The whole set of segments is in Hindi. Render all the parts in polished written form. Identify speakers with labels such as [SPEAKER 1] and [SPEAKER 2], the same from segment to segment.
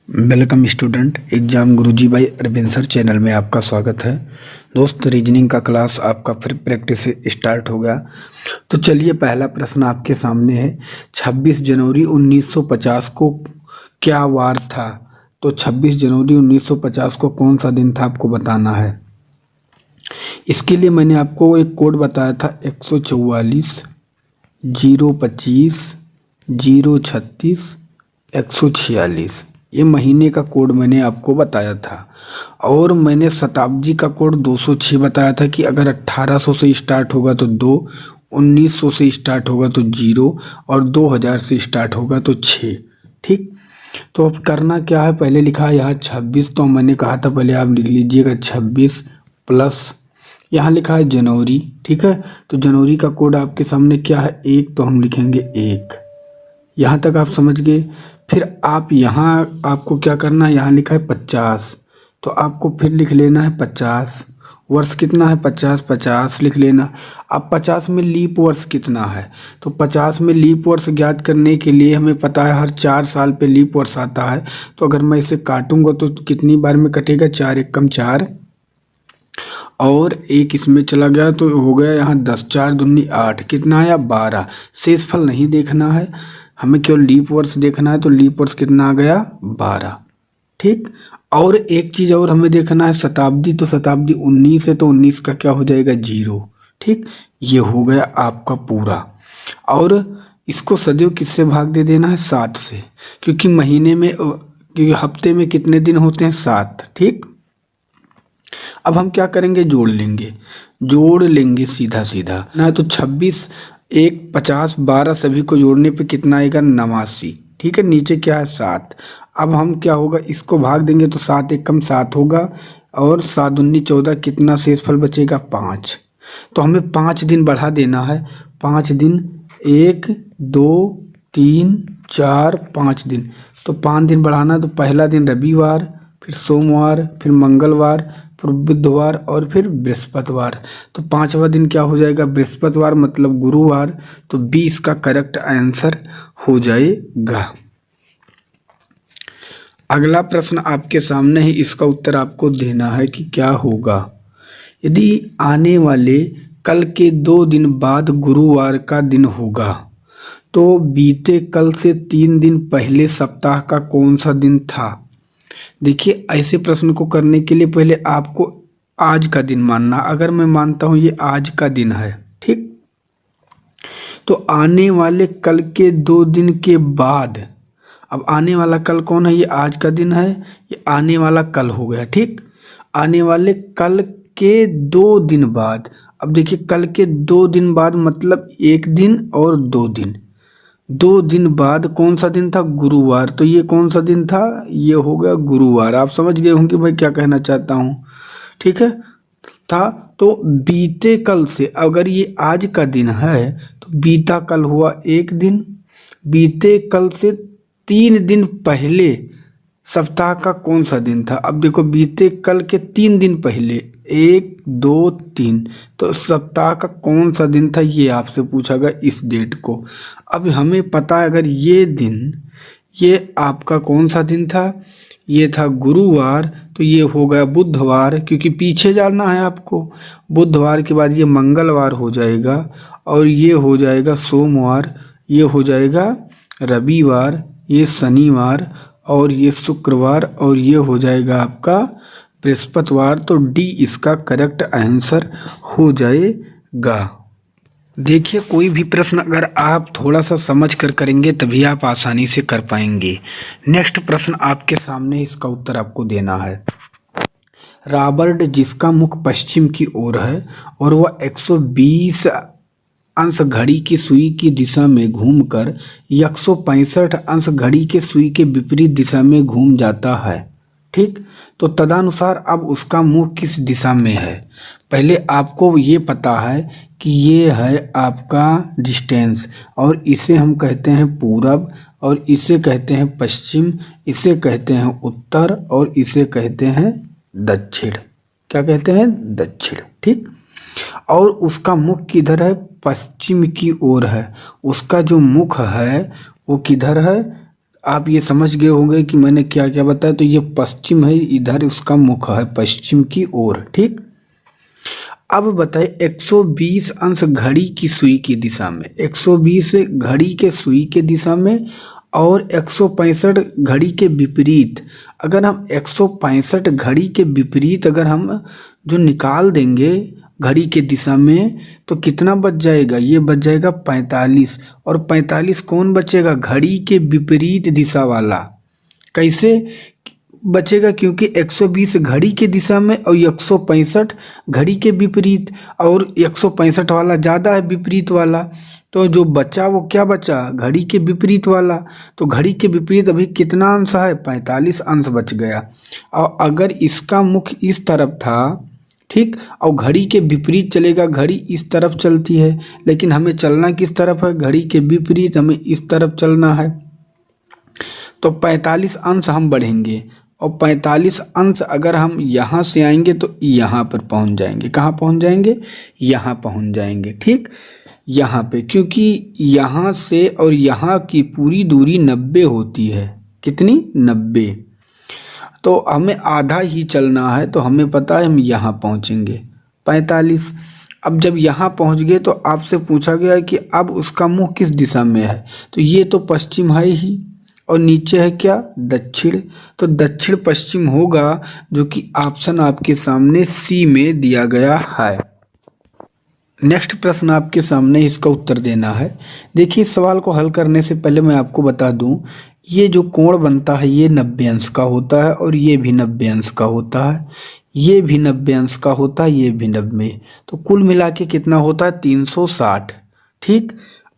[SPEAKER 1] Welcome student exam Guruji by Arvind sir channel में आपका स्वागत है। दोस्त रीजनिंग का क्लास आपका फिर प्रैक्टिस स्टार्ट हो गया। तो चलिए पहला प्रश्न आपके सामने है, 26 जनवरी 1950 को क्या वार था। तो 26 जनवरी 1950 को कौन सा दिन था आपको बताना है। इसके लिए मैंने आपको एक कोड बताया था 144 025 036 146। ये महीने का कोड मैंने आपको बताया था और मैंने शताब्दी का कोड 206 बताया था कि अगर 1800 से स्टार्ट होगा तो 2, 1900 से स्टार्ट होगा तो 0 और 2000 से स्टार्ट होगा तो 6। ठीक, तो अब करना क्या है, पहले लिखा है यहाँ 26, तो मैंने कहा था पहले आप लिख लीजिएगा 26 प्लस यहाँ लिखा है जनवरी। ठीक है, तो जनवरी का कोड आपके सामने क्या है 1, तो हम लिखेंगे 1। यहाँ तक आप समझ गए। फिर आप यहाँ आपको क्या करना है, यहाँ लिखा है 50, तो आपको फिर लिख लेना है 50। वर्ष कितना है 50, 50 लिख लेना। अब 50 में लीप वर्ष कितना है, तो 50 में लीप वर्ष ज्ञात करने के लिए हमें पता है हर 4 साल पे लीप वर्ष आता है। तो अगर मैं इसे काटूंगा तो कितनी बार में कटेगा, 4 एकम 4 और 1 इसमें चला गया तो हो गया यहाँ 10, 4 दूनी 8, कितना है 12। शेषफल नहीं देखना है, हमें केवल लीप वर्ष देखना है। तो लीप वर्ष कितना आ गया 12। ठीक, और एक चीज और हमें देखना है शताब्दी, तो शताब्दी 19 है तो 19 का क्या हो जाएगा 0। ठीक, ये हो गया आपका पूरा। और इसको सदैव किससे भाग दे देना है 7 से, क्योंकि महीने में क्योंकि हफ्ते में कितने दिन होते हैं 7। ठीक, अब हम क्या करेंगे, जोड़ लेंगे सीधा सीधा ना। तो 26 1 50 12 सभी को जोड़ने पे कितना आएगा 89। ठीक है, नीचे क्या है 7। अब हम क्या होगा, इसको भाग देंगे तो 7 एकम 7 होगा और 7 दूनी 14, कितना शेषफल बचेगा 5। तो हमें 5 दिन बढ़ा देना है। 5 दिन 1 2 3 4 5 दिन, तो 5 दिन बढ़ाना। तो पहला दिन रविवार, फिर सोमवार, फिर मंगलवार, फिर बुधवार और फिर बृहस्पतिवार। तो 5वां दिन क्या हो जाएगा बृहस्पतिवार, मतलब गुरुवार। तो 20 का करेक्ट आंसर हो जाएगा। अगला प्रश्न आपके सामने है, इसका उत्तर आपको देना है कि क्या होगा। यदि आने वाले कल के 2 दिन बाद गुरुवार का दिन होगा तो बीते कल से 3 दिन पहले सप्ताह का कौन सा दिन था। देखिए, ऐसे प्रश्न को करने के लिए पहले आपको आज का दिन मानना। अगर मैं मानता हूं ये आज का दिन है, ठीक, तो आने वाले कल के 2 दिन के बाद, अब आने वाला कल कौन है, ये आज का दिन है, ये आने वाला कल हो गया। ठीक, आने वाले कल के 2 दिन बाद, अब देखिए कल के 2 दिन बाद मतलब 1 दिन और 2 दिन। 2 दिन बाद कौन सा दिन था, गुरुवार। तो ये कौन सा दिन था, ये हो गया गुरुवार। आप समझ गए होंगे भाई क्या कहना चाहता हूँ। ठीक है, था तो बीते कल से, अगर ये आज का दिन है तो बीता कल हुआ 1 दिन, बीते कल से 3 दिन पहले सप्ताह का कौन सा दिन था। अब देखो बीते कल के 3 दिन पहले 1 2 3, तो सप्ताह का कौन सा दिन था ये आपसे पूछा गया इस डेट को। अब हमें पता है अगर ये दिन, ये आपका कौन सा दिन था, ये था गुरुवार, तो ये हो गया बुधवार, क्योंकि पीछे जाना है आपको। बुधवार के बाद ये मंगलवार हो जाएगा और ये हो जाएगा सोमवार, ये हो जाएगा रविवार, ये शनिवार और ये शुक्रवार और ये हो जाएगा आपका बृहस्पतिवार। तो डी इसका करेक्ट आंसर हो जाएगा। देखिए, कोई भी प्रश्न अगर आप थोड़ा सा समझ कर करेंगे तभी आप आसानी से कर पाएंगे। नेक्स्ट प्रश्न आपके सामने, इसका उत्तर आपको देना है। रॉबर्ट जिसका मुख पश्चिम की ओर है और वह 120 अंश घड़ी की सुई की दिशा में घूमकर 165 अंश घड़ी के सुई के विपरीत दिशा में घूम जाता है। ठीक, तो तदनुसार अब उसका मुंह किस दिशा में है। पहले आपको ये पता है कि ये है आपका डिस्टेंस और इसे हम कहते हैं पूरब और इसे कहते हैं पश्चिम, इसे कहते हैं उत्तर और इसे कहते हैं दक्षिण। क्या कहते हैं, दक्षिण। ठीक, और उसका मुख किधर है, पश्चिम की ओर है। उसका जो मुख है वो किधर है, आप ये समझ गए होंगे कि मैंने क्या क्या बताया। तो ये पश्चिम है, इधर उसका मुख है पश्चिम की ओर। ठीक, अब बताए 120 अंश घड़ी की सुई की दिशा में, 120 घड़ी के सुई के दिशा में और 165 घड़ी के विपरीत। अगर हम 165 घड़ी के विपरीत अगर हम जो निकाल देंगे घड़ी के दिशा में तो कितना बच जाएगा, ये बच जाएगा 45। और 45 कौन बचेगा, घड़ी के विपरीत दिशा वाला। कैसे बचेगा, क्योंकि 120 घड़ी के दिशा में और 165 घड़ी के विपरीत, और 165 वाला ज़्यादा है विपरीत वाला, तो जो बचा वो क्या बचा, घड़ी के विपरीत वाला। तो घड़ी के विपरीत अभी कितना अंश है, 45 अंश बच गया। और अगर इसका मुख इस तरफ था, ठीक, और घड़ी के विपरीत चलेगा, घड़ी इस तरफ चलती है, लेकिन हमें चलना किस तरफ है, घड़ी के विपरीत, हमें इस तरफ चलना है। तो 45 अंश हम बढ़ेंगे, और 45 अंश अगर हम यहाँ से आएंगे तो यहाँ पर पहुँच जाएंगे। कहाँ पहुँच जाएंगे, यहाँ पहुँच जाएंगे। ठीक, यहाँ पे, क्योंकि यहाँ से और यहाँ की पूरी दूरी 90 होती है। कितनी, 90। तो हमें आधा ही चलना है, तो हमें पता है हम यहाँ पहुँचेंगे 45। अब जब यहाँ पहुँच गए तो आपसे पूछा गया कि अब उसका मुँह किस दिशा में है, तो ये तो पश्चिम है ही, और नीचे है क्या, दक्षिण। तो दक्षिण पश्चिम होगा, जो कि ऑप्शन आपके सामने सी में दिया गया है। नेक्स्ट प्रश्न आपके सामने, इसका उत्तर देना है। देखिए, इस सवाल को हल करने से पहले मैं आपको बता दूं, ये जो कोण बनता है ये 90 अंश का होता है, और ये भी 90 अंश का होता है, ये भी 90 अंश का होता है, ये भी 90। तो कुल मिला के कितना होता है, 360। ठीक,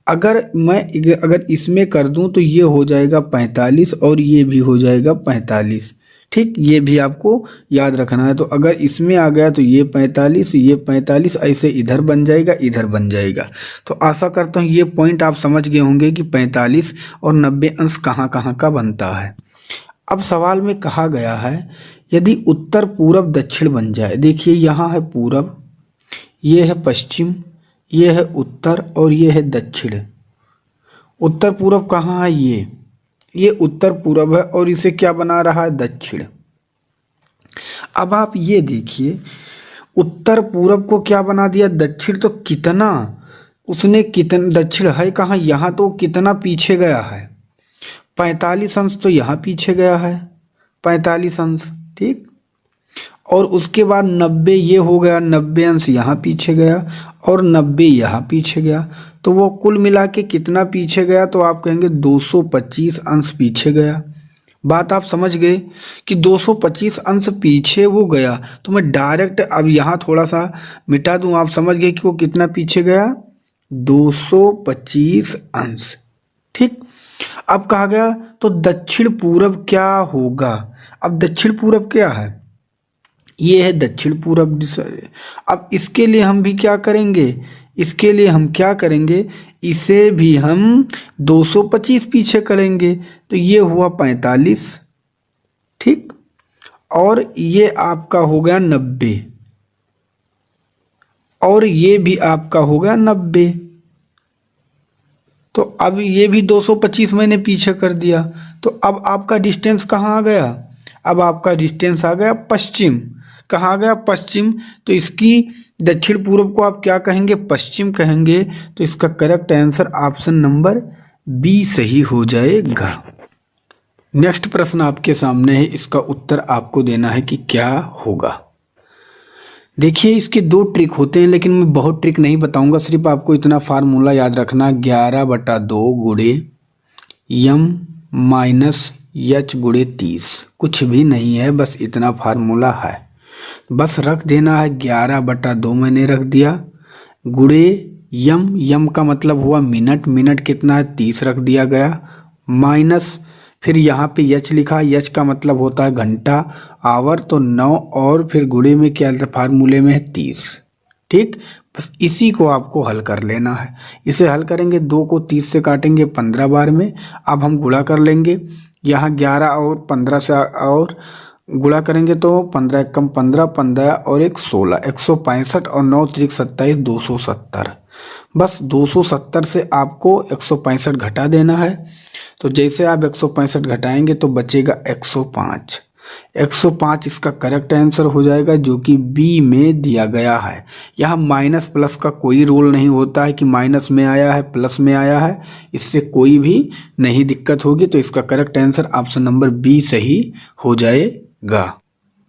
[SPEAKER 1] अगर इसमें कर दूं तो ये हो जाएगा 45, और ये भी हो जाएगा 45। ठीक, ये भी आपको याद रखना है। तो अगर इसमें आ गया तो ये 45, ये 45, ऐसे इधर बन जाएगा, इधर बन जाएगा। तो आशा करता हूँ ये पॉइंट आप समझ गए होंगे कि 45 और 90 अंश कहाँ कहाँ का बनता है। अब सवाल में कहा गया है, यदि उत्तर पूरब दक्षिण बन जाए। देखिए, यहाँ है पूरब, ये है पश्चिम, ये है उत्तर, और ये है दक्षिण। उत्तर पूरब कहाँ है, ये उत्तर पूरब है, और इसे क्या बना रहा है, दक्षिण। अब आप ये देखिए, उत्तर पूरब को क्या बना दिया, दक्षिण। तो कितना उसने, कितना दक्षिण है कहाँ, यहाँ तो कितना पीछे गया है, 45 अंश तो यहाँ पीछे गया है, 45 अंश। ठीक, और उसके बाद 90 ये हो गया, 90 अंश यहाँ पीछे गया, और 90 यहाँ पीछे गया। तो वो कुल मिला के कितना पीछे गया, तो आप कहेंगे 225 अंश पीछे गया। बात आप समझ गए कि 225 अंश पीछे वो गया। तो मैं डायरेक्ट अब यहाँ थोड़ा सा मिटा दूँ, आप समझ गए कि वो कितना पीछे गया, 225 अंश। ठीक, अब कहा गया तो दक्षिण पूरब क्या होगा। अब दक्षिण पूरब क्या है, ये है दक्षिण पूरब दिशा। अब इसके लिए हम भी क्या करेंगे, इसके लिए हम क्या करेंगे, इसे भी हम 225 पीछे करेंगे। तो ये हुआ 45। ठीक, और ये आपका हो गया 90, और ये भी आपका हो गया 90। तो अब ये भी 225 मैंने पीछे कर दिया। तो अब आपका डिस्टेंस कहाँ आ गया, अब आपका डिस्टेंस आ गया पश्चिम। कहाँ आ गया, पश्चिम। तो इसकी दक्षिण पूर्व को आप क्या कहेंगे, पश्चिम कहेंगे। तो इसका correct answer option number B सही हो जाएगा। नेक्स्ट प्रश्न आपके सामने है, इसका उत्तर आपको देना है कि क्या होगा। देखिए, इसके दो ट्रिक होते हैं, लेकिन मैं बहुत ट्रिक नहीं बताऊंगा, सिर्फ आपको इतना फार्मूला याद रखना, 11/2 गुणे यम माइनस एच गुणे 30। कुछ भी नहीं है, बस इतना फार्मूला है, बस रख देना है। 11/2 मैंने रख दिया, गुणे यम का मतलब हुआ मिनट, मिनट कितना है 30 रख दिया गया, माइनस फिर यहाँ पे एच लिखा, एच का मतलब होता है घंटा, आवर, तो 9, और फिर गुणे में क्या फार्मूले में है 30। ठीक, बस इसी को आपको हल कर लेना है। इसे हल करेंगे, 2 को 30 से काटेंगे 15 बार में। अब हम गुणा कर लेंगे, यहाँ 11 और 15 से और गुणा करेंगे तो 15 कम 15, 15 और 1 16, 165 और 9 3 27, 270। बस 270 से आपको 165 घटा देना है। तो जैसे आप 165 घटाएंगे तो बचेगा 105। 105 इसका करेक्ट आंसर हो जाएगा, जो कि बी में दिया गया है। यहाँ माइनस प्लस का कोई रूल नहीं होता है कि माइनस में आया है प्लस में आया है, इससे कोई भी नहीं दिक्कत होगी। तो इसका correct answer option number B सही हो जाएगा।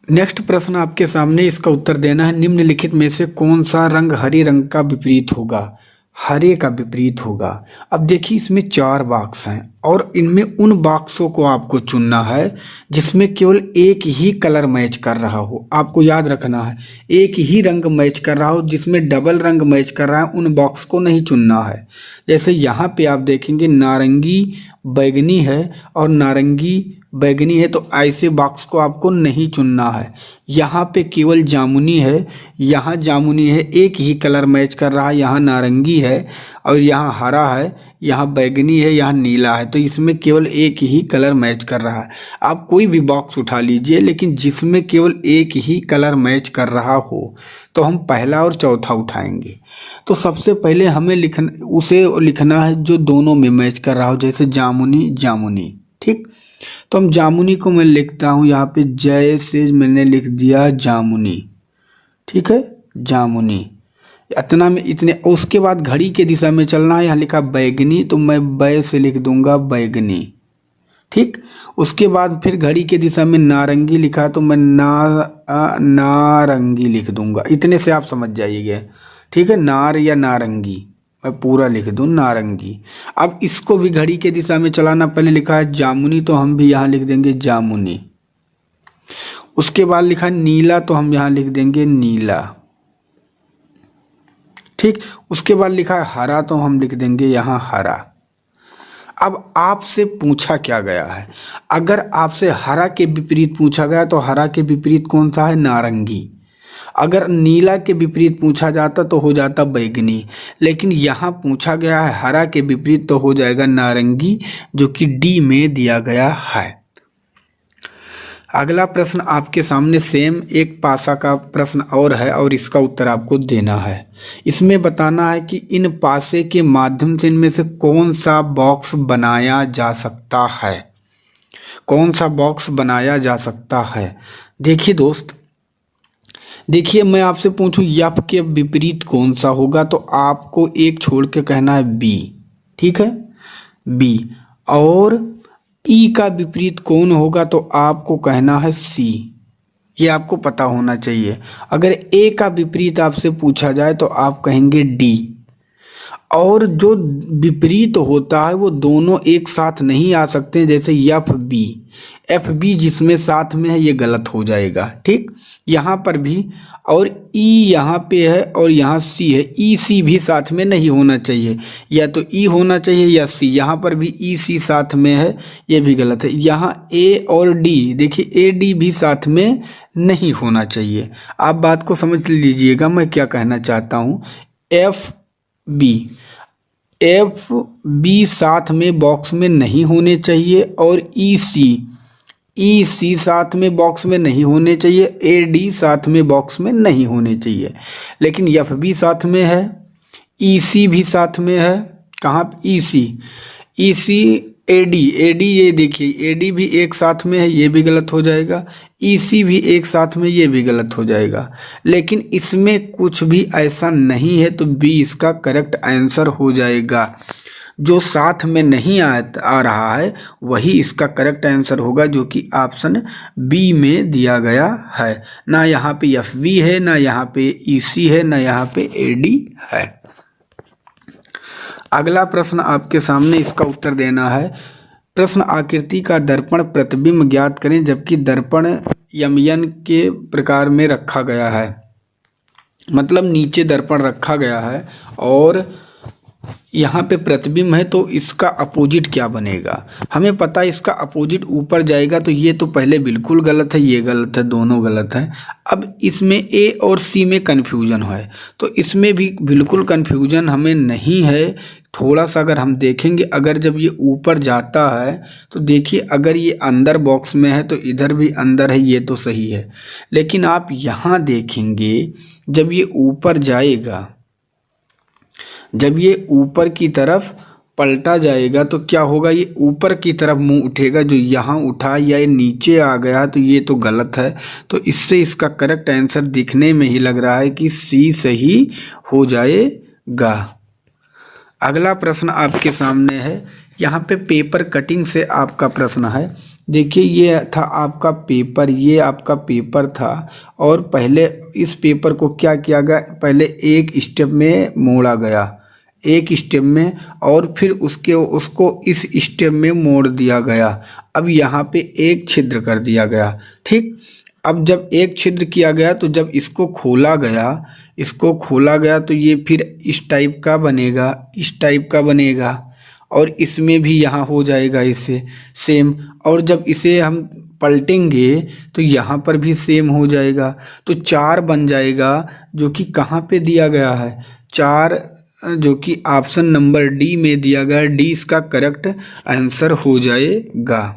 [SPEAKER 1] नेक्स्ट प्रश्न आपके सामने, इसका उत्तर देना है। निम्नलिखित में से कौन सा रंग हरे रंग का विपरीत होगा? हरे का विपरीत होगा। अब देखिए इसमें 4 बॉक्स हैं और इनमें उन बॉक्सों को आपको चुनना है जिसमें केवल एक ही कलर मैच कर रहा हो। आपको याद रखना है, एक ही रंग मैच कर रहा हो। जिसमें डबल रंग मैच कर रहा है उन बॉक्स को नहीं चुनना है। जैसे यहाँ पे आप देखेंगे नारंगी बैगनी है और नारंगी बैगनी है, तो ऐसे बॉक्स को आपको नहीं चुनना है। यहाँ पे केवल जामुनी है, यहाँ जामुनी है, एक ही कलर मैच कर रहा है। यहाँ नारंगी है और यहाँ हरा है, यहाँ बैगनी है, यहाँ नीला है, तो इसमें केवल एक ही कलर मैच कर रहा है। आप कोई भी बॉक्स उठा लीजिए, लेकिन जिसमें केवल एक ही कलर मैच कर रहा हो तो हम पहला और चौथा उठाएंगे। तो सबसे पहले हमें लिखना है जो दोनों में मैच कर रहा हो, जैसे जामुनी जामुनी। ठीक, तो हम जामुनी को मैं लिखता हूँ यहाँ पे, जैसे मैंने लिख दिया जामुनी। ठीक है, जामुनी इतना में इतने। उसके बाद घड़ी के दिशा में चलना है। यहाँ लिखा बैगनी, तो मैं बै से लिख दूंगा बैगनी। ठीक, उसके बाद फिर घड़ी के दिशा में नारंगी लिखा, तो मैं नारंगी लिख दूंगा। इतने से आप समझ जाइएगा। ठीक है, नार या नारंगी मैं पूरा लिख दूं, नारंगी। अब इसको भी घड़ी के दिशा में चलाना। पहले लिखा है जामुनी, तो हम भी यहाँ लिख देंगे जामुनी। उसके बाद लिखा है नीला, तो हम यहाँ लिख देंगे नीला। ठीक, उसके बाद लिखा है हरा, तो हम लिख देंगे यहाँ हरा। अब आपसे पूछा क्या गया है? अगर आपसे हरा के विपरीत पूछा गया तो हरा के विपरीत कौन सा है? नारंगी। अगर नीला के विपरीत पूछा जाता तो हो जाता बैगनी, लेकिन यहाँ पूछा गया है हरा के विपरीत, तो हो जाएगा नारंगी, जो कि डी में दिया गया है। अगला प्रश्न आपके सामने सेम एक पासा का प्रश्न और है और इसका उत्तर आपको देना है। इसमें बताना है कि इन पासे के माध्यम से इनमें से कौन सा बॉक्स बनाया जा सकता है। कौन सा बॉक्स बनाया जा सकता है? देखिए दोस्त, देखिए मैं आपसे पूछूं यफ के विपरीत कौन सा होगा, तो आपको एक छोड़ के कहना है बी। ठीक है, बी। और ई का विपरीत कौन होगा, तो आपको कहना है सी। ये आपको पता होना चाहिए। अगर ए का विपरीत आपसे पूछा जाए तो आप कहेंगे डी। और जो विपरीत होता है वो दोनों एक साथ नहीं आ सकते, जैसे एफ बी। एफ बी जिसमें साथ में है ये गलत हो जाएगा। ठीक, यहाँ पर भी। और ई यहाँ पे है और यहाँ सी है, ई सी भी साथ में नहीं होना चाहिए, या तो ई होना चाहिए या सी। यहाँ पर भी ई सी साथ में है, ये भी गलत है। यहाँ ए और डी, देखिए ए डी भी साथ में नहीं होना चाहिए। आप बात को समझ लीजिएगा मैं क्या कहना चाहता हूँ। एफ बी साथ में बॉक्स में नहीं होने चाहिए, और ई सी साथ में बॉक्स में नहीं होने चाहिए, ए डी साथ में बॉक्स में नहीं होने चाहिए। लेकिन एफ बी साथ में है, ई सी भी साथ में है। कहाँ? ई सी ए डी ये देखिए, ए डी भी एक साथ में है, ये भी गलत हो जाएगा। ई सी भी एक साथ में, ये भी गलत हो जाएगा। लेकिन इसमें कुछ भी ऐसा नहीं है, तो बी इसका करेक्ट आंसर हो जाएगा। जो साथ में नहीं आ रहा है वही इसका करेक्ट आंसर होगा, जो कि ऑप्शन बी में दिया गया है। ना यहाँ पे एफ वी है, ना यहाँ पे ई सी है, ना यहाँ पे ए डी है। अगला प्रश्न आपके सामने, इसका उत्तर देना है। प्रश्न आकृति का दर्पण प्रतिबिंब ज्ञात करें, जबकि दर्पण यमयन के प्रकार में रखा गया है। मतलब नीचे दर्पण रखा गया है और यहाँ पे प्रतिबिंब है, तो इसका अपोजिट क्या बनेगा? हमें पता है इसका अपोजिट ऊपर जाएगा, तो ये तो पहले बिल्कुल गलत है, ये गलत है, दोनों गलत है। अब इसमें ए और सी में कन्फ्यूजन है, तो इसमें भी बिल्कुल कन्फ्यूजन हमें नहीं है। थोड़ा सा अगर हम देखेंगे, अगर जब ये ऊपर जाता है तो देखिए, अगर ये अंदर बॉक्स में है तो इधर भी अंदर है, ये तो सही है। लेकिन आप यहाँ देखेंगे, जब ये ऊपर जाएगा, जब ये ऊपर की तरफ पलटा जाएगा तो क्या होगा, ये ऊपर की तरफ मुंह उठेगा। जो यहाँ उठा या ये नीचे आ गया तो ये तो गलत है। तो इससे इसका करेक्ट आंसर दिखने में ही लग रहा है कि सी सही हो जाएगा। अगला प्रश्न आपके सामने है, यहाँ पे पेपर कटिंग से आपका प्रश्न है। देखिए ये था आपका पेपर, ये आपका पेपर था और पहले इस पेपर को क्या किया गया, पहले एक स्टेप में मोड़ा गया, एक स्टेप में, और फिर उसको इस स्टेप में मोड़ दिया गया। अब यहाँ पे एक छिद्र कर दिया गया। ठीक, अब जब एक छिद्र किया गया तो जब इसको खोला गया तो ये फिर इस टाइप का बनेगा, इस टाइप का बनेगा, और इसमें भी यहाँ हो जाएगा इससे सेम। और जब इसे हम पलटेंगे तो यहाँ पर भी सेम हो जाएगा। तो 4 बन जाएगा, जो कि कहाँ पे दिया गया है, 4, जो कि ऑप्शन नंबर डी में दिया गया है। डी इसका करेक्ट आंसर हो जाएगा।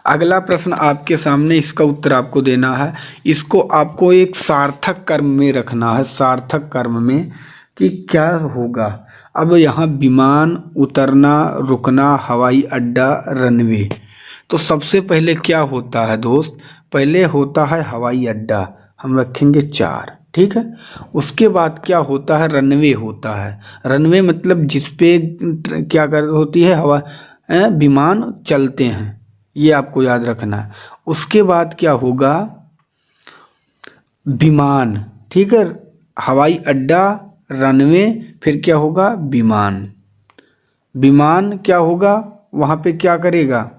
[SPEAKER 1] अगला प्रश्न आपके सामने, इसका उत्तर आपको देना है। इसको आपको एक सार्थक कर्म में रखना है, सार्थक कर्म में, कि क्या होगा। अब यहाँ विमान, उतरना, रुकना, हवाई अड्डा, रनवे। तो सबसे पहले क्या होता है दोस्त, पहले होता है हवाई अड्डा, हम रखेंगे 4, ठीक है। उसके बाद क्या होता है, रनवे होता है। रनवे मतलब जिसपे क्या कर होती है, हवा विमान चलते हैं, ये आपको याद रखना है। उसके बाद क्या होगा, विमान, ठीक है, हवाई अड्डा, रनवे, फिर क्या होगा, विमान। विमान क्या होगा, वहां पे क्या करेगा,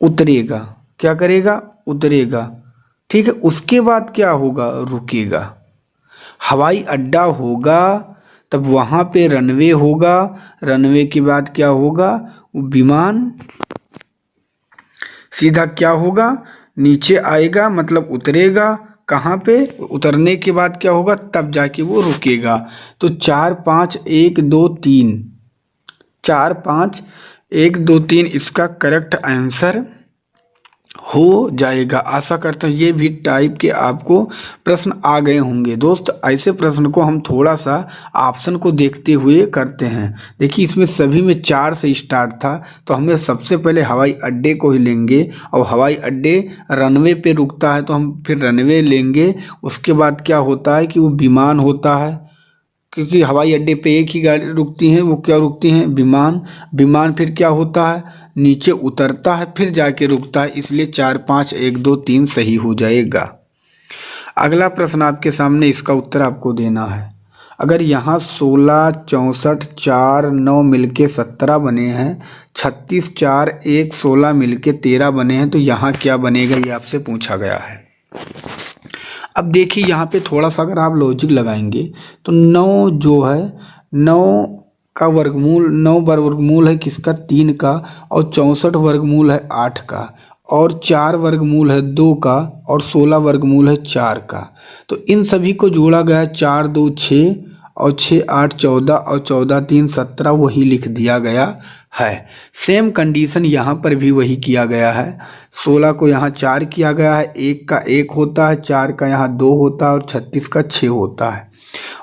[SPEAKER 1] उतरेगा, क्या करेगा, उतरेगा, ठीक है। उसके बाद क्या होगा, रुकेगा। हवाई अड्डा होगा तब वहां पे रनवे होगा, रनवे के बाद क्या होगा, विमान सीधा क्या होगा, नीचे आएगा, मतलब उतरेगा। कहाँ पे, उतरने के बाद क्या होगा, तब जाके वो रुकेगा। तो 4 5 1 2 3, 4 5 1 2 3 इसका करेक्ट आंसर हो जाएगा। आशा करता हूँ ये भी टाइप के आपको प्रश्न आ गए होंगे। दोस्त ऐसे प्रश्न को हम थोड़ा सा ऑप्शन को देखते हुए करते हैं। देखिए इसमें सभी में 4 से स्टार्ट था, तो हमें सबसे पहले हवाई अड्डे को ही लेंगे, और हवाई अड्डे रनवे पे रुकता है तो हम फिर रनवे लेंगे। उसके बाद क्या होता है कि वो विमान होता है, क्योंकि हवाई अड्डे पे एक ही गाड़ी रुकती हैं, वो क्या रुकती हैं, विमान। विमान फिर क्या होता है, नीचे उतरता है फिर जाके रुकता है, इसलिए 4 5 1 2 3 सही हो जाएगा। अगला प्रश्न आपके सामने, इसका उत्तर आपको देना है। अगर यहाँ 16 64 4 9 मिलके 17 बने हैं, 36 4 1 16 मिलके 13 बने हैं, तो यहाँ क्या बनेगा, ये आपसे पूछा गया है। अब देखिए यहाँ पे थोड़ा सा अगर आप लॉजिक लगाएंगे तो 9 जो है, 9 का वर्गमूल, 9 वर्गमूल है किसका, 3 का, और 64 वर्गमूल है 8 का, और 4 वर्गमूल है 2 का, और 16 वर्गमूल है 4 का। तो इन सभी को जोड़ा गया, 4 2 6 और 6 8 14 और 14 3 17, वही लिख दिया गया है। सेम कंडीशन यहाँ पर भी वही किया गया है। 16 को यहाँ 4 किया गया है, 1 का 1 होता है, 4 का यहाँ 2 होता है, और 36 का 6 होता है।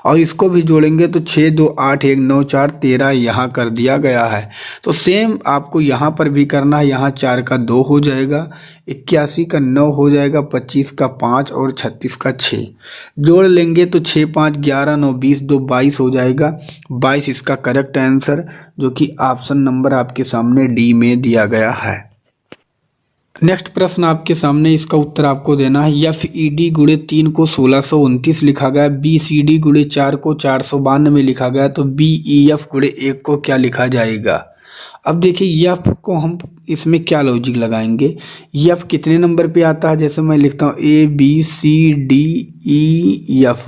[SPEAKER 1] और इसको भी जोड़ेंगे तो 6 2 8 1 9 4 13 यहाँ कर दिया गया है। तो सेम आपको यहाँ पर भी करना है। यहाँ 4 का 2 हो जाएगा, 81 का 9 हो जाएगा, 25 का 5 और 36 का 6 जोड़ लेंगे तो 6 5 11 9 20 2 22 हो जाएगा। 22 इसका करेक्ट आंसर, जो कि ऑप्शन नंबर आपके सामने डी में दिया गया है। नेक्स्ट प्रश्न आपके सामने, इसका उत्तर आपको देना है। FED गुणे 3 को 1629 लिखा गया, BCD गुणे 4 को 492 लिखा गया, तो BEF गुणे 1 को क्या लिखा जाएगा। अब देखिए एफ को हम इसमें क्या लॉजिक लगाएंगे, एफ कितने नंबर पे आता है, जैसे मैं लिखता हूँ ABCDEF,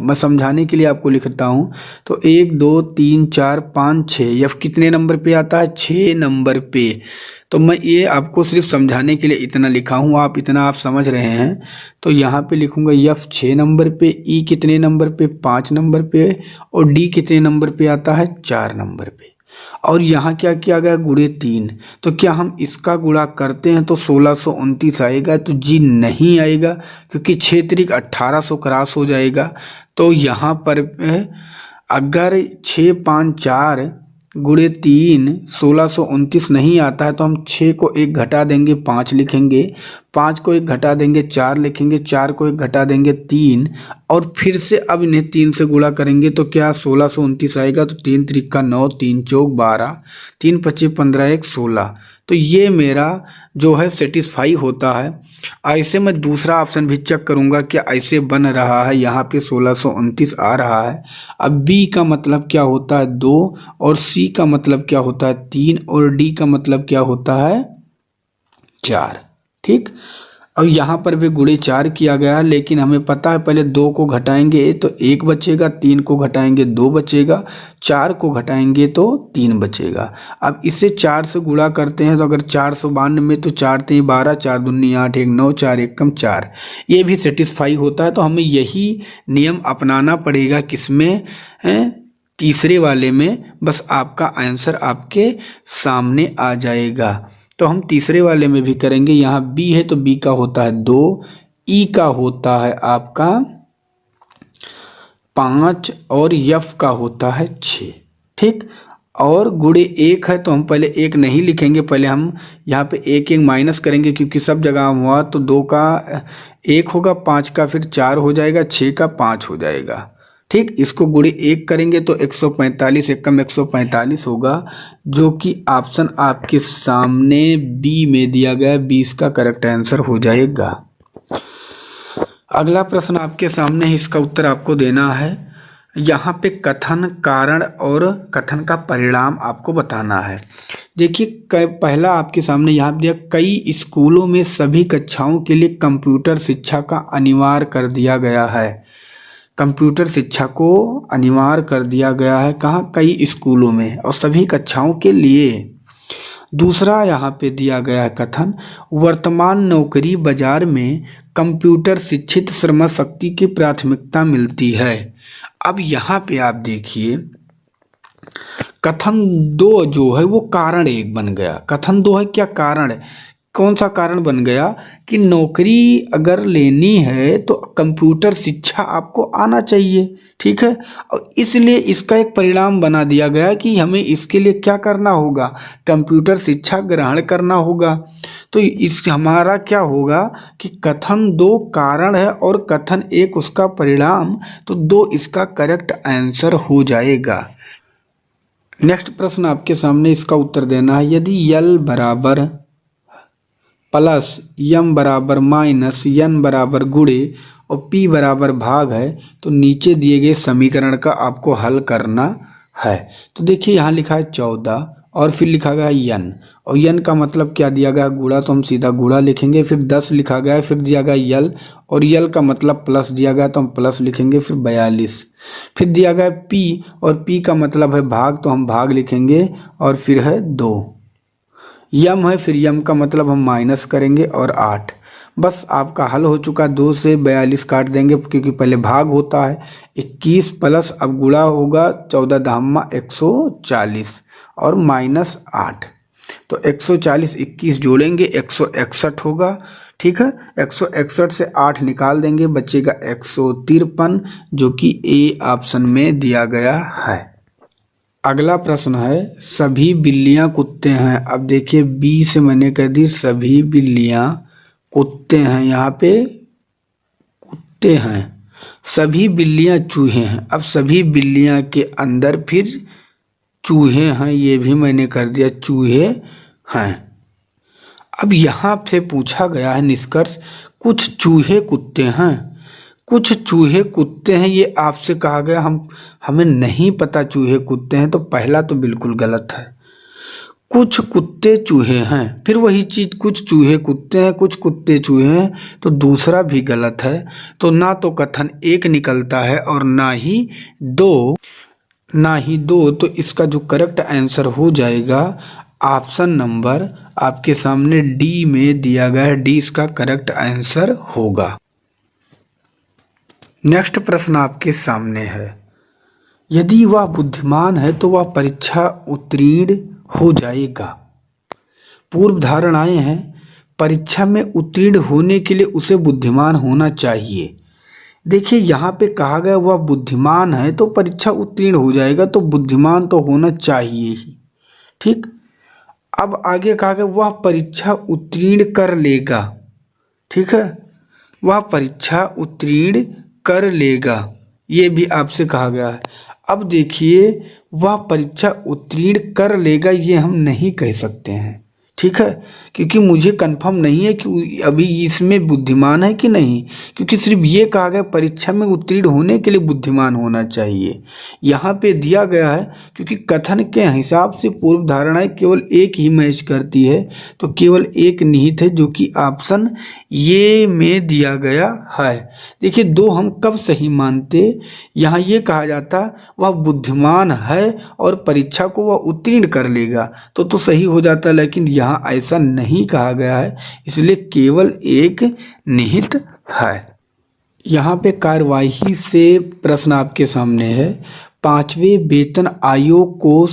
[SPEAKER 1] मैं समझाने के लिए आपको लिखता हूँ। तो 1 2 3 4 5 6, एफ कितने नंबर पे आता है, 6 नंबर पे। तो मैं ये आपको सिर्फ समझाने के लिए इतना लिखा हूँ, आप इतना आप समझ रहे हैं। तो यहाँ पे लिखूंगा एफ 6 नंबर पे, ई कितने नंबर पे, 5 नंबर पे, और डी कितने नंबर पे आता है, 4 नंबर पे। और यहाँ क्या किया गया, गुणे 3। तो क्या हम इसका गुणा करते हैं तो 1629 आएगा, तो जी नहीं आएगा, क्योंकि 6 3 1800 क्रॉस हो जाएगा। तो यहाँ पर अगर 654 गुणे 3 1629 नहीं आता है तो हम 6 को 1 घटा देंगे 5 लिखेंगे, 5 को 1 घटा देंगे 4 लिखेंगे, 4 को 1 घटा देंगे 3, और फिर से अब इन्हें 3 से गुणा करेंगे तो क्या 1629 आएगा। तो 3 त्रिका 9, 3 चौक 12, 3 पच्चीस 15, 1 16। तो ये मेरा जो है सेटिस्फाई होता है। ऐसे मैं दूसरा ऑप्शन भी चेक करूंगा क्या ऐसे बन रहा है, यहाँ पे 1629 आ रहा है। अब बी का मतलब क्या होता है 2, और सी का मतलब क्या होता है 3, और डी का मतलब क्या होता है 4। ठीक, अब यहाँ पर भी गुणे 4 किया गया है, लेकिन हमें पता है पहले 2 को घटाएंगे तो 1 बचेगा, 3 को घटाएंगे 2 बचेगा, 4 को घटाएंगे तो 3 बचेगा। अब इसे 4 से गुणा करते हैं तो अगर 492 में तो 4 3 12, 4 दूनी 8, 1 9, 4 1 कम 4, ये भी सेटिस्फाई होता है। तो हमें यही नियम अपनाना पड़ेगा किसमें, तीसरे वाले में। बस आपका आंसर आपके सामने आ जाएगा। तो हम तीसरे वाले में भी करेंगे। यहाँ बी है तो बी का होता है 2, ई का होता है आपका 5, और एफ का होता है 6। ठीक, और गुणे 1 है तो हम पहले 1 नहीं लिखेंगे, पहले हम यहाँ पे 1 1 माइनस करेंगे क्योंकि सब जगह हुआ। तो 2 का 1 होगा, 5 का फिर 4 हो जाएगा, 6 का 5 हो जाएगा। ठीक, इसको गुणे 1 करेंगे तो 145, 1 कम 145 होगा, जो कि ऑप्शन आपके सामने बी में दिया गया है। 20 का करेक्ट आंसर हो जाएगा। अगला प्रश्न आपके सामने है, इसका उत्तर आपको देना है। यहाँ पे कथन, कारण और कथन का परिणाम आपको बताना है। देखिए पहला आपके सामने यहाँ दिया, कई स्कूलों में सभी कक्षाओं के लिए कंप्यूटर शिक्षा का अनिवार्य कर दिया गया है। कंप्यूटर शिक्षा को अनिवार्य कर दिया गया है कहाँ, कई स्कूलों में और सभी कक्षाओं के लिए। दूसरा यहाँ पे दिया गया है कथन, वर्तमान नौकरी बाजार में कंप्यूटर शिक्षित श्रम शक्ति की प्राथमिकता मिलती है। अब यहाँ पे आप देखिए कथन 2 जो है वो कारण 1 बन गया। कथन 2 है क्या, कारण है। कौन सा कारण बन गया कि नौकरी अगर लेनी है तो कंप्यूटर शिक्षा आपको आना चाहिए। ठीक है, और इसलिए इसका एक परिणाम बना दिया गया कि हमें इसके लिए क्या करना होगा, कंप्यूटर शिक्षा ग्रहण करना होगा। तो इस हमारा क्या होगा कि कथन 2 कारण है और कथन 1 उसका परिणाम, तो 2 इसका करेक्ट आंसर हो जाएगा। नेक्स्ट प्रश्न आपके सामने, इसका उत्तर देना है। यदि यल बराबर प्लस यम बराबर माइनस यन बराबर गुणे और पी बराबर भाग है तो नीचे दिए गए समीकरण का आपको हल करना है। तो देखिए यहाँ लिखा है 14 और फिर लिखा गया है यन, और यन का मतलब क्या दिया गया गुणा, तो हम सीधा गुणा लिखेंगे। फिर 10 लिखा गया है, फिर दिया गया यल, और यल का मतलब प्लस दिया गया तो हम प्लस लिखेंगे। फिर 42, फिर दिया गया पी, और पी का मतलब है भाग तो हम भाग लिखेंगे, और फिर है 2। यम है, फिर यम का मतलब हम माइनस करेंगे, और 8। बस आपका हल हो चुका। 2 से 42 काट देंगे क्योंकि पहले भाग होता है। 21 प्लस अब गुणा होगा 14 धामा 140 और माइनस 8, तो 140 21 जोड़ेंगे 161 होगा। ठीक है, 161 से 8 निकाल देंगे, बचेगा 153, जो कि ए ऑप्शन में दिया गया है। अगला प्रश्न है, सभी बिल्लियां कुत्ते हैं। अब देखिए बी से मैंने कह दी सभी बिल्लियां कुत्ते हैं, यहाँ पे कुत्ते हैं। सभी बिल्लियां चूहे हैं। अब सभी बिल्लियां के अंदर फिर चूहे हैं, ये भी मैंने कर दिया चूहे हैं। अब यहाँ से पूछा गया है निष्कर्ष, कुछ चूहे कुत्ते हैं, कुछ चूहे कुत्ते हैं, ये आपसे कहा गया। हमें नहीं पता चूहे कुत्ते हैं, तो पहला तो बिल्कुल गलत है। कुछ कुत्ते चूहे हैं, फिर वही चीज कुछ चूहे कुत्ते हैं, कुछ कुत्ते चूहे हैं, तो दूसरा भी गलत है। तो ना तो कथन 1 निकलता है और ना ही 2, तो इसका जो करेक्ट आंसर हो जाएगा ऑप्शन नंबर आपके सामने डी में दिया गया है। डी इसका करेक्ट आंसर होगा। नेक्स्ट प्रश्न आपके सामने है, यदि वह बुद्धिमान है तो वह परीक्षा उत्तीर्ण हो जाएगा। पूर्व धारणाएं हैं, परीक्षा में उत्तीर्ण होने के लिए उसे बुद्धिमान होना चाहिए। देखिए यहाँ पे कहा गया वह बुद्धिमान है तो परीक्षा उत्तीर्ण हो जाएगा, तो बुद्धिमान तो होना चाहिए ही। ठीक, अब आगे कहा गया वह परीक्षा उत्तीर्ण कर लेगा। ठीक है, वह परीक्षा उत्तीर्ण कर लेगा, ये भी आपसे कहा गया है। अब देखिए वह परीक्षा उत्तीर्ण कर लेगा ये हम नहीं कह सकते हैं। ठीक है, क्योंकि मुझे कंफर्म नहीं है कि अभी इसमें बुद्धिमान है कि नहीं, क्योंकि सिर्फ ये कहा गया परीक्षा में उत्तीर्ण होने के लिए बुद्धिमान होना चाहिए। यहाँ पे दिया गया है क्योंकि कथन के हिसाब से पूर्व धारणाएं केवल एक ही मैच करती है, तो केवल एक निहित है जो कि ऑप्शन ये में दिया गया है। देखिए दो हम कब सही मानते, यहाँ ये कहा जाता वह बुद्धिमान है और परीक्षा को वह उत्तीर्ण कर लेगा तो सही हो जाता, लेकिन यहाँ ऐसा नहीं कहा गया है, इसलिए केवल एक निहित है। यहाँ पे कार्यवाही से प्रश्न आपके सामने है, 5वें वेतन आयोग को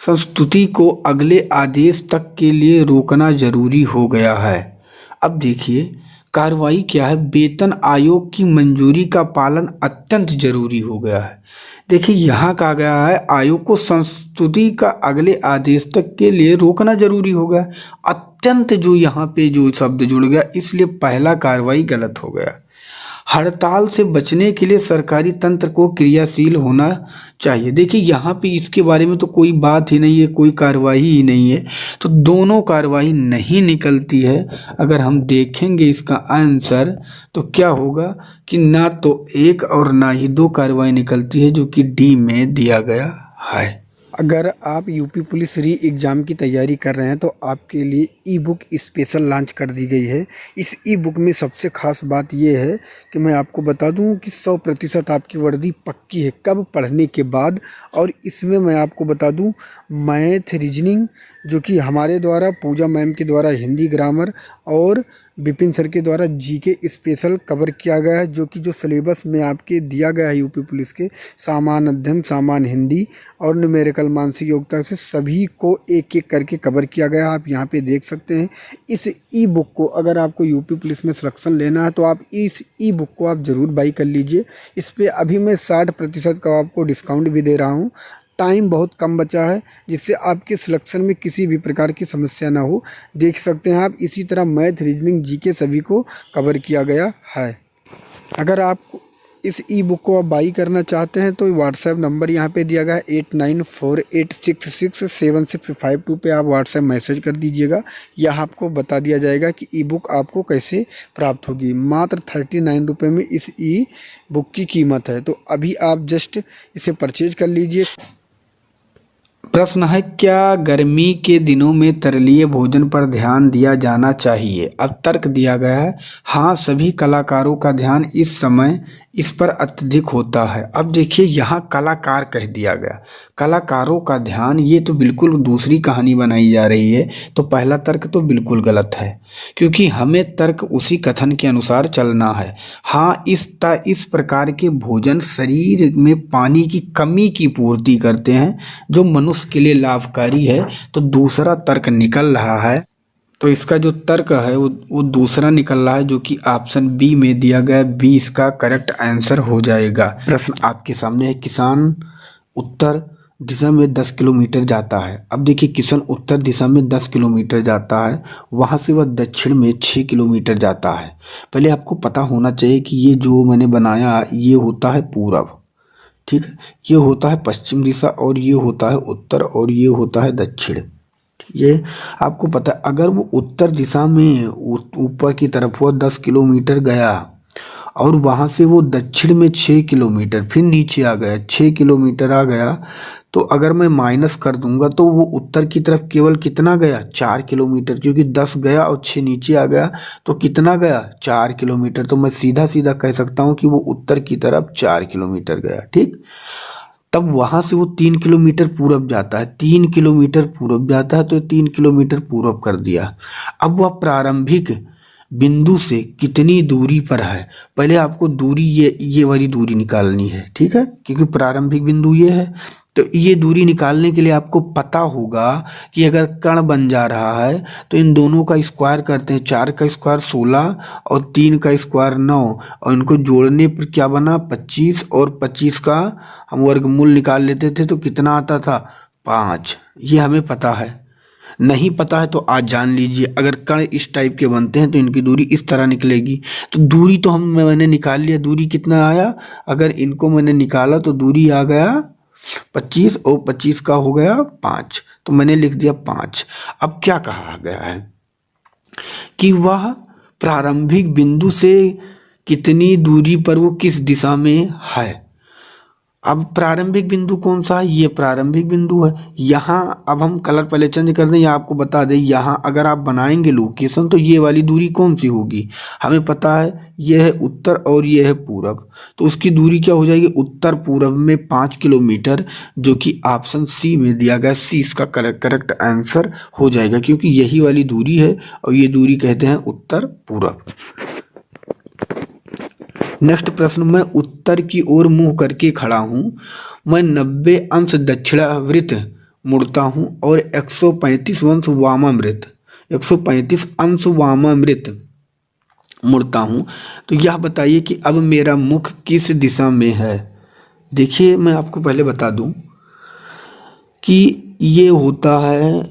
[SPEAKER 1] संस्तुति को अगले आदेश तक के लिए रोकना जरूरी हो गया है। अब देखिए कार्रवाई क्या है, वेतन आयोग की मंजूरी का पालन अत्यंत जरूरी हो गया है। देखिए यहाँ कहा गया है आयोग को संस्तुति का अगले आदेश तक के लिए रोकना जरूरी हो गया। अत्यंत जो यहाँ पे जो शब्द जुड़ गया, इसलिए पहला कार्रवाई गलत हो गया। हड़ताल से बचने के लिए सरकारी तंत्र को क्रियाशील होना चाहिए। देखिए यहाँ पे इसके बारे में तो कोई बात ही नहीं है, कोई कार्रवाई ही नहीं है, तो दोनों कार्रवाई नहीं निकलती है। अगर हम देखेंगे इसका आंसर तो क्या होगा कि ना तो एक और ना ही दो कार्रवाई निकलती है, जो कि डी में दिया गया है। अगर आप यूपी पुलिस री एग्ज़ाम की तैयारी कर रहे हैं तो आपके लिए ई बुक स्पेशल लॉन्च कर दी गई है। इस ई बुक में सबसे ख़ास बात यह है कि मैं आपको बता दूं कि 100% आपकी वर्दी पक्की है कब पढ़ने के बाद। और इसमें मैं आपको बता दूं मैथ रीजनिंग जो कि हमारे द्वारा पूजा मैम के द्वारा हिंदी ग्रामर और विपिन सर के द्वारा जीके स्पेशल कवर किया गया है, जो कि जो सिलेबस में आपके दिया गया है यूपी पुलिस के सामान्य अध्ययन, सामान्य हिंदी और न्यूमेरिकल मानसिक योग्यता से सभी को एक एक करके कवर किया गया है। आप यहाँ पे देख सकते हैं। इस ई बुक को अगर आपको यूपी पुलिस में सिलेक्शन लेना है तो आप इस ई बुक को आप ज़रूर बाई कर लीजिए। इस पर अभी मैं 60% का आपको डिस्काउंट भी दे रहा हूँ। टाइम बहुत कम बचा है जिससे आपके सिलेक्शन में किसी भी प्रकार की समस्या ना हो। देख सकते हैं आप, इसी तरह मैथ रीजनिंग जीके सभी को कवर किया गया है। अगर आप इस ई बुक को आप बाई करना चाहते हैं तो व्हाट्सएप नंबर यहाँ पे दिया गया है 8948667652 पे आप व्हाट्सएप मैसेज कर दीजिएगा। यह आपको बता दिया जाएगा कि ई बुक आपको कैसे प्राप्त होगी। मात्र 39 रुपये में इस ई बुक की कीमत है, तो अभी आप जस्ट इसे परचेज कर लीजिए। प्रश्न है, क्या गर्मी के दिनों में तैलीय भोजन पर ध्यान दिया जाना चाहिए? अब तर्क दिया गया है, हाँ सभी कलाकारों का ध्यान इस समय इस पर अत्यधिक होता है। अब देखिए यहाँ कलाकार कह दिया गया, कलाकारों का ध्यान, ये तो बिल्कुल दूसरी कहानी बनाई जा रही है। तो पहला तर्क तो बिल्कुल गलत है, क्योंकि हमें तर्क उसी कथन के अनुसार चलना है। हाँ इस प्रकार के भोजन शरीर में पानी की कमी की पूर्ति करते हैं जो मनुष्य के लिए लाभकारी है। तो दूसरा तर्क निकल रहा है, तो इसका जो तर्क है वो दूसरा निकल रहा है, जो कि ऑप्शन बी में दिया गया। बी इसका करेक्ट आंसर हो जाएगा। प्रश्न आपके सामने है, किसान उत्तर दिशा में 10 किलोमीटर जाता है। अब देखिए किसान उत्तर दिशा में 10 किलोमीटर जाता है, वहाँ से वह दक्षिण में 6 किलोमीटर जाता है। पहले आपको पता होना चाहिए कि ये जो मैंने बनाया ये होता है पूरब, ठीक है, ये होता है पश्चिम दिशा और ये होता है उत्तर और ये होता है दक्षिण। ये आपको पता है। अगर वो उत्तर दिशा में ऊपर की तरफ वो 10 किलोमीटर गया और वहाँ से वो दक्षिण में 6 किलोमीटर फिर नीचे आ गया, 6 किलोमीटर आ गया, तो अगर मैं माइनस कर दूंगा तो वो उत्तर की तरफ केवल कितना गया, 4 किलोमीटर, क्योंकि 10 गया और 6 नीचे आ गया तो कितना गया, 4 किलोमीटर। तो मैं सीधा सीधा कह सकता हूँ कि वो उत्तर की तरफ 4 किलोमीटर गया। ठीक, तब वहाँ से वो 3 किलोमीटर पूरब जाता है, 3 किलोमीटर पूरब जाता है, तो 3 किलोमीटर पूरब कर दिया। अब वह प्रारंभिक बिंदु से कितनी दूरी पर है। पहले आपको दूरी ये वाली दूरी निकालनी है, ठीक है, क्योंकि प्रारंभिक बिंदु ये है। तो ये दूरी निकालने के लिए आपको पता होगा कि अगर कण बन जा रहा है तो इन दोनों का स्क्वायर करते हैं, 4 का स्क्वायर 16 और 3 का स्क्वायर 9, और इनको जोड़ने पर क्या बना 25, और 25 का हम वर्गमूल निकाल लेते थे तो कितना आता था 5। ये हमें पता है। नहीं पता है तो आज जान लीजिए, अगर कण इस टाइप के बनते हैं तो इनकी दूरी इस तरह निकलेगी। तो दूरी तो मैंने निकाल लिया, दूरी कितना आया, अगर इनको मैंने निकाला तो दूरी आ गया 25 और 25 का हो गया 5, तो मैंने लिख दिया 5। अब क्या कहा गया है कि वह प्रारंभिक बिंदु से कितनी दूरी पर वो किस दिशा में है। अब प्रारंभिक बिंदु कौन सा है, ये प्रारंभिक बिंदु है। यहाँ अब हम कलर पहले चेंज कर दें या आपको बता दें, यहाँ अगर आप बनाएंगे लोकेशन तो ये वाली दूरी कौन सी होगी, हमें पता है ये है उत्तर और ये है पूरब, तो उसकी दूरी क्या हो जाएगी उत्तर पूरब में 5 किलोमीटर, जो कि ऑप्शन सी में दिया गया। सी इसका करेक्ट आंसर हो जाएगा, क्योंकि यही वाली दूरी है और ये दूरी कहते हैं उत्तर पूरब। नेक्स्ट प्रश्न, मैं उत्तर की ओर मुंह करके खड़ा हूं, मैं 90 अंश दक्षिणावृत मुड़ता हूं और 135 अंश वामामृत 135 अंश वामामृत मुड़ता हूं, तो यह बताइए कि अब मेरा मुख किस दिशा में है। देखिए मैं आपको पहले बता दूं कि ये होता है,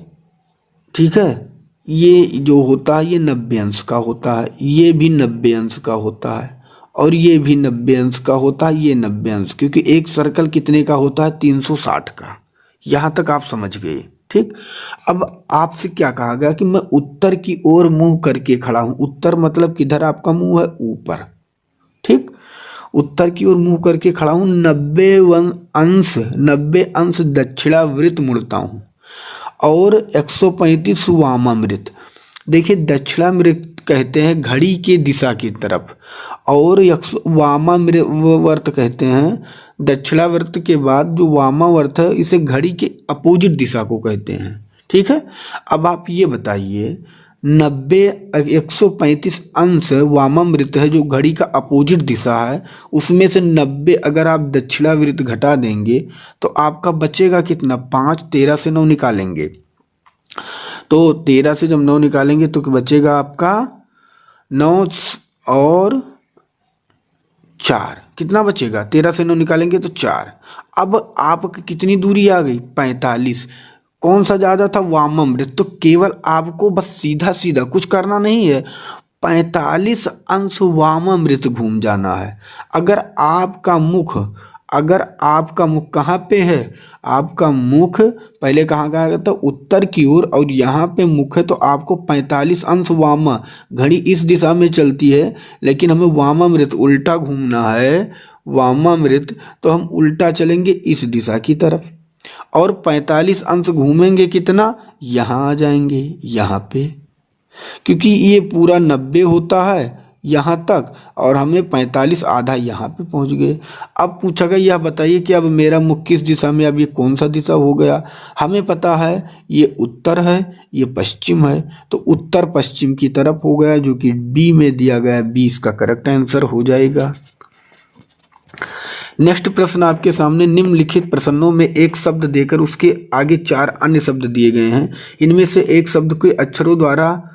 [SPEAKER 1] ठीक है, ये जो होता है ये 90 अंश का होता है, ये भी 90 अंश का होता है और ये भी 90 अंश का होता है, ये 90 अंश, क्योंकि एक सर्कल कितने का होता है 360 का। यहाँ तक आप समझ गए, ठीक। अब आपसे क्या कहा गया कि मैं उत्तर की ओर मुंह करके खड़ा हूं। उत्तर मतलब किधर आपका मुंह है, ऊपर, ठीक। उत्तर की ओर मुंह करके खड़ा हूं, 90 अंश दक्षिणावृत मुड़ता हूं और 135 वामामृत। देखिए दक्षिणामृत कहते हैं घड़ी के दिशा की तरफ, और वामावर्त कहते हैं दक्षिणावर्त के बाद जो वामावर्त है इसे घड़ी के अपोजिट दिशा को कहते हैं, ठीक है। अब आप ये बताइए 135 अंश वामामृत है जो घड़ी का अपोजिट दिशा है, उसमें से 90 अगर आप दक्षिणावृत घटा देंगे तो आपका बचेगा कितना 5। 13 से 9 निकालेंगे तो 13 से जब 9 निकालेंगे तो बचेगा आपका 9 और 4, कितना बचेगा 13 से 9 निकालेंगे तो 4। अब आपकी कितनी दूरी आ गई 45। कौन सा ज़्यादा था वामामृत, तो केवल आपको बस सीधा सीधा कुछ करना नहीं है, 45 अंश वामामृत घूम जाना है। अगर आपका मुख कहाँ पे है, आपका मुख पहले कहाँ कहा गया था उत्तर की ओर, और यहाँ पे मुख है तो आपको 45 अंश वामा, घड़ी इस दिशा में चलती है लेकिन हमें वामामृत उल्टा घूमना है, वामामृत तो हम उल्टा चलेंगे इस दिशा की तरफ, और 45 अंश घूमेंगे कितना, यहाँ आ जाएंगे यहाँ पे, क्योंकि ये पूरा 90 होता है यहाँ तक और हमें 45 आधा यहाँ पे पहुँच गए। अब पूछा गया यह बताइए कि अब मेरा मुख किस दिशा में, अब ये कौन सा दिशा हो गया, हमें पता है ये उत्तर है ये पश्चिम है, तो उत्तर पश्चिम की तरफ हो गया, जो कि बी में दिया गया है। 20 का करेक्ट आंसर हो जाएगा। नेक्स्ट प्रश्न आपके सामने, निम्नलिखित प्रश्नों में एक शब्द देकर उसके आगे 4 अन्य शब्द दिए गए हैं, इनमें से एक शब्द को अक्षरों द्वारा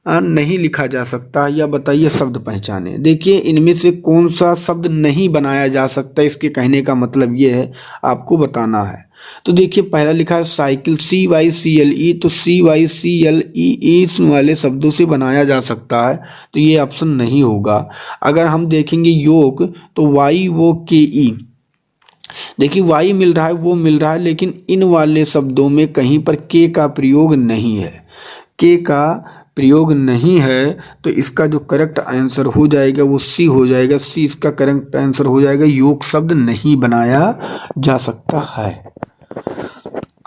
[SPEAKER 1] नहीं लिखा जा सकता, या बताइए शब्द पहचाने। देखिए इनमें से कौन सा शब्द नहीं बनाया जा सकता, इसके कहने का मतलब ये है आपको बताना है। तो देखिए पहला लिखा है साइकिल, CYCLE, तो CYCLE इस वाले शब्दों से बनाया जा सकता है, तो ये ऑप्शन नहीं होगा। अगर हम देखेंगे योग तो YOKE, देखिए वाई मिल रहा है वो मिल रहा है, लेकिन इन वाले शब्दों में कहीं पर के का प्रयोग नहीं है, के का प्रयोग नहीं है, तो इसका जो करेक्ट आंसर हो जाएगा वो सी हो जाएगा। सी इसका करेक्ट आंसर हो जाएगा, योग शब्द नहीं बनाया जा सकता है।